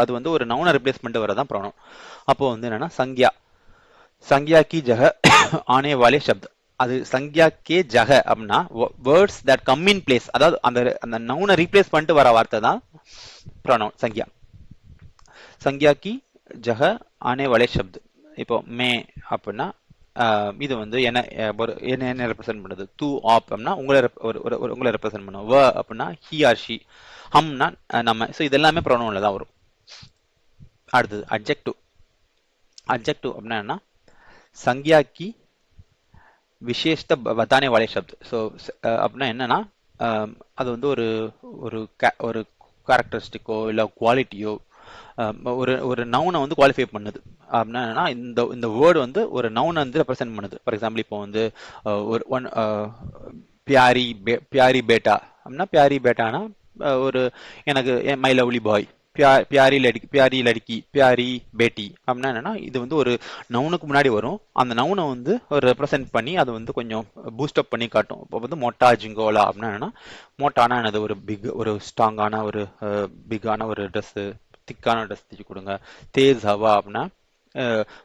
அது வந்து ஒரு நவுனை ரிப்ளேஸ்மெண்ட் வரது தான் ப்ரொனவுன். அப்போ வந்து என்னன்னா சங்கியா கி ஜக ஆனே வாலே शब्द. அது சங்கியா கே ஜக அப்படின்னா words that come in place, அதாவது அந்த நவுனை ரீப்ளேஸ் பண்ணிட்டு வர வார்த்தை தான் ப்ரொனவுன் சங்கியா. சங்கியா கி ஜக ஆனே வாலே शब्द. இப்போ மே அப்படின்னா இது வந்து என்ன என்ன ரெப்ரசென்ட் பண்ணுது. தூ ஆப் அப்படின்னா உங்களை உங்களை ரெப்ரசென்ட் பண்ணும். வ அப்படின்னா ஹி ஆர் ஷி. ஹம்னா நம்ம. ஸோ இது எல்லாமே ப்ரொனவுன்ல தான் வரும். அடுத்தது அட்ஜெக்டிவ். अडजेक्टिव अपना संज्ञा की विशेषता बताने वाले शब्द. ஸோ அப்படின்னா என்னன்னா அது வந்து ஒரு ஒரு ஒரு கேரக்டரிஸ்டிக்கோ இல்லை குவாலிட்டியோ ஒரு ஒரு நவுனை வந்து குவாலிஃபை பண்ணுது. அப்படின்னா என்னன்னா இந்த இந்த வேர்டு வந்து ஒரு நவுனை வந்து ரெப்ரசென்ட் பண்ணுது. ஃபார் எக்ஸாம்பிள் இப்போ வந்து ஒரு பியாரி பியாரி பேட்டா அப்படின்னா பியாரி பேட்டானா ஒரு எனக்கு மை லவ்லி பாய், பியாரி லடுக்கி, பியாரி பேட்டி அப்படின்னா என்னன்னா இது வந்து ஒரு நவுனுக்கு முன்னாடி வரும். அந்த நவுனை வந்து ஒரு ரெப்ரசென்ட் பண்ணி அதை வந்து கொஞ்சம் பூஸ்டப் பண்ணி காட்டும். இப்போ வந்து மொட்டா ஜிங்கோலா அப்படின்னா என்னன்னா மொட்டானா என்னது ஒரு ஒரு ஸ்ட்ராங்கான ஒரு பிக்கான ஒரு ட்ரெஸ்ஸு, திக்கான ட்ரெஸ் தைச்சு கொடுங்க. தேஸ் ஹவா அப்படின்னா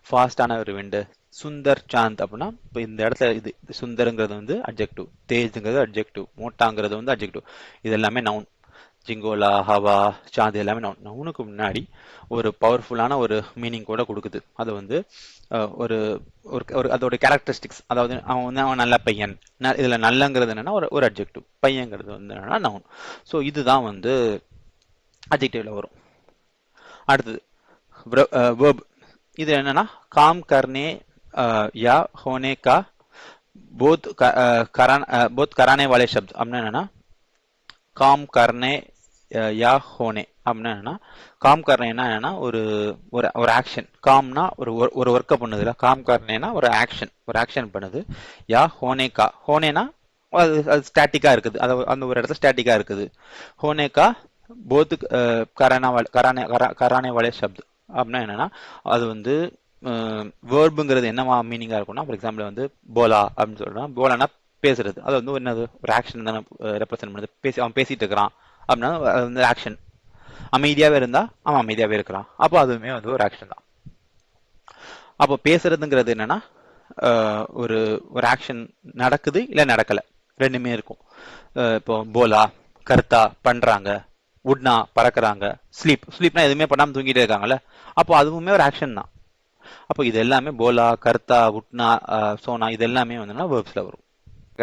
ஃபாஸ்டான ஒரு விண்டு. சுந்தர் சாந்த் அப்படின்னா இப்போ இந்த இடத்துல இது சுந்தருங்கிறது வந்து அட்ஜெக்டிவ், தேஜ்ங்கிறது அட்ஜெக்டிவ், மோட்டாங்கிறது வந்து அட்ஜெக்டிவ். இது எல்லாமே நவுன். ஜிங்கோலா, ஹவா, சாந்த் எல்லாமே நவுனுக்கு முன்னாடி ஒரு பவர்ஃபுல்லான ஒரு மீனிங் கூட கொடுக்குது. அது வந்து ஒரு ஒரு அதோட கேரக்டரிஸ்டிக்ஸ். அதாவது அவன் நல்ல பையன். இதுல நல்லங்கிறது என்னன்னா ஒரு அட்ஜெக்டிவ், பையங்கிறது வந்து என்னன்னா நவுன். ஸோ இதுதான் வந்து அட்ஜெக்டிவ்ல வரும். அடுத்தது verb. இது என்னன்னா काम करने या होने का बहुत कराने वाले शब्द. அப்படின்னா என்னன்னா काम करने या होने அப்படின்னா என்னன்னா காம் கர்னேனா என்னன்னா ஒரு ஒரு ஆக்ஷன். காம்னா ஒரு ஒரு ஒர்க்கை பண்ணுதுல. காம் கர்னேனா ஒரு ஆக்ஷன் பண்ணுது. யா ஹோனேகா, ஹோனேனா அது ஸ்டாட்டிக்கா இருக்குது. அந்த ஒரு இடத்துல ஸ்டாட்டிக்கா இருக்குது. ஹோனேகா போத் கரானே வாலே சப்த் அப்படின்னா என்னன்னா அது வந்து வேர்புங்கிறது என்னவா மீனிங்கா இருக்கும்னா, ஃபார் எக்ஸாம்பிள் வந்து போலா அப்படின்னு சொல்றோம்னா, போலானா பேசுறது. அது வந்து என்னது ஒரு ஆக்ஷன் தானே ரெப்ரசென்ட் பண்ணுது. அவன் பேசிட்டு இருக்கிறான் அப்படின்னா அது வந்து ஆக்ஷன். அமைதியாவே இருந்தா அவன் அமைதியாவே இருக்கிறான், அப்போ அதுவுமே வந்து ஒரு ஆக்ஷன் தான். அப்போ பேசுறதுங்கிறது என்னன்னா ஒரு ஒரு ஆக்ஷன் நடக்குது இல்லை நடக்கல, ரெண்டுமே இருக்கும். இப்போ போலா கர்த்தா பண்றாங்க, உட்னா பறக்குறாங்க, ஸ்லீப்னா எதுவுமே பண்ணாம தூங்கிட்டே இருக்காங்கல்ல, அப்போ அதுவுமே ஒரு ஆக்ஷன் தான். அப்போ இது எல்லாமே போலா, கர்த்தா, உட்னா, சோனா இது எல்லாமே வந்து வேர்ப்ஸ்ல வரும்.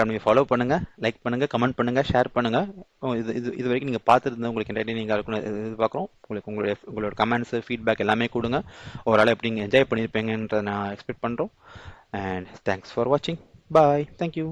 நீங்கள் ஃபாலோ பண்ணுங்க, லைக் பண்ணுங்க, கமெண்ட் பண்ணுங்க, ஷேர் பண்ணுங்க. இது வரைக்கும் நீங்க பார்த்துருந்தா உங்களுக்கு என்டர்டெய்னிங்காக இருக்கும்னு எதிர்பார்க்குறோம். உங்களோட கமெண்ட்ஸ், ஃபீட்பேக் எல்லாமே கொடுங்க. ஓவரால் எப்படி நீங்கள் என்ஜாய் பண்ணியிருப்பீங்கன்றதை நான் எக்ஸ்பெக்ட் பண்ணுறோம். அண்ட் தேங்க்ஸ் ஃபார் வாட்சிங். பாய். தேங்க்யூ.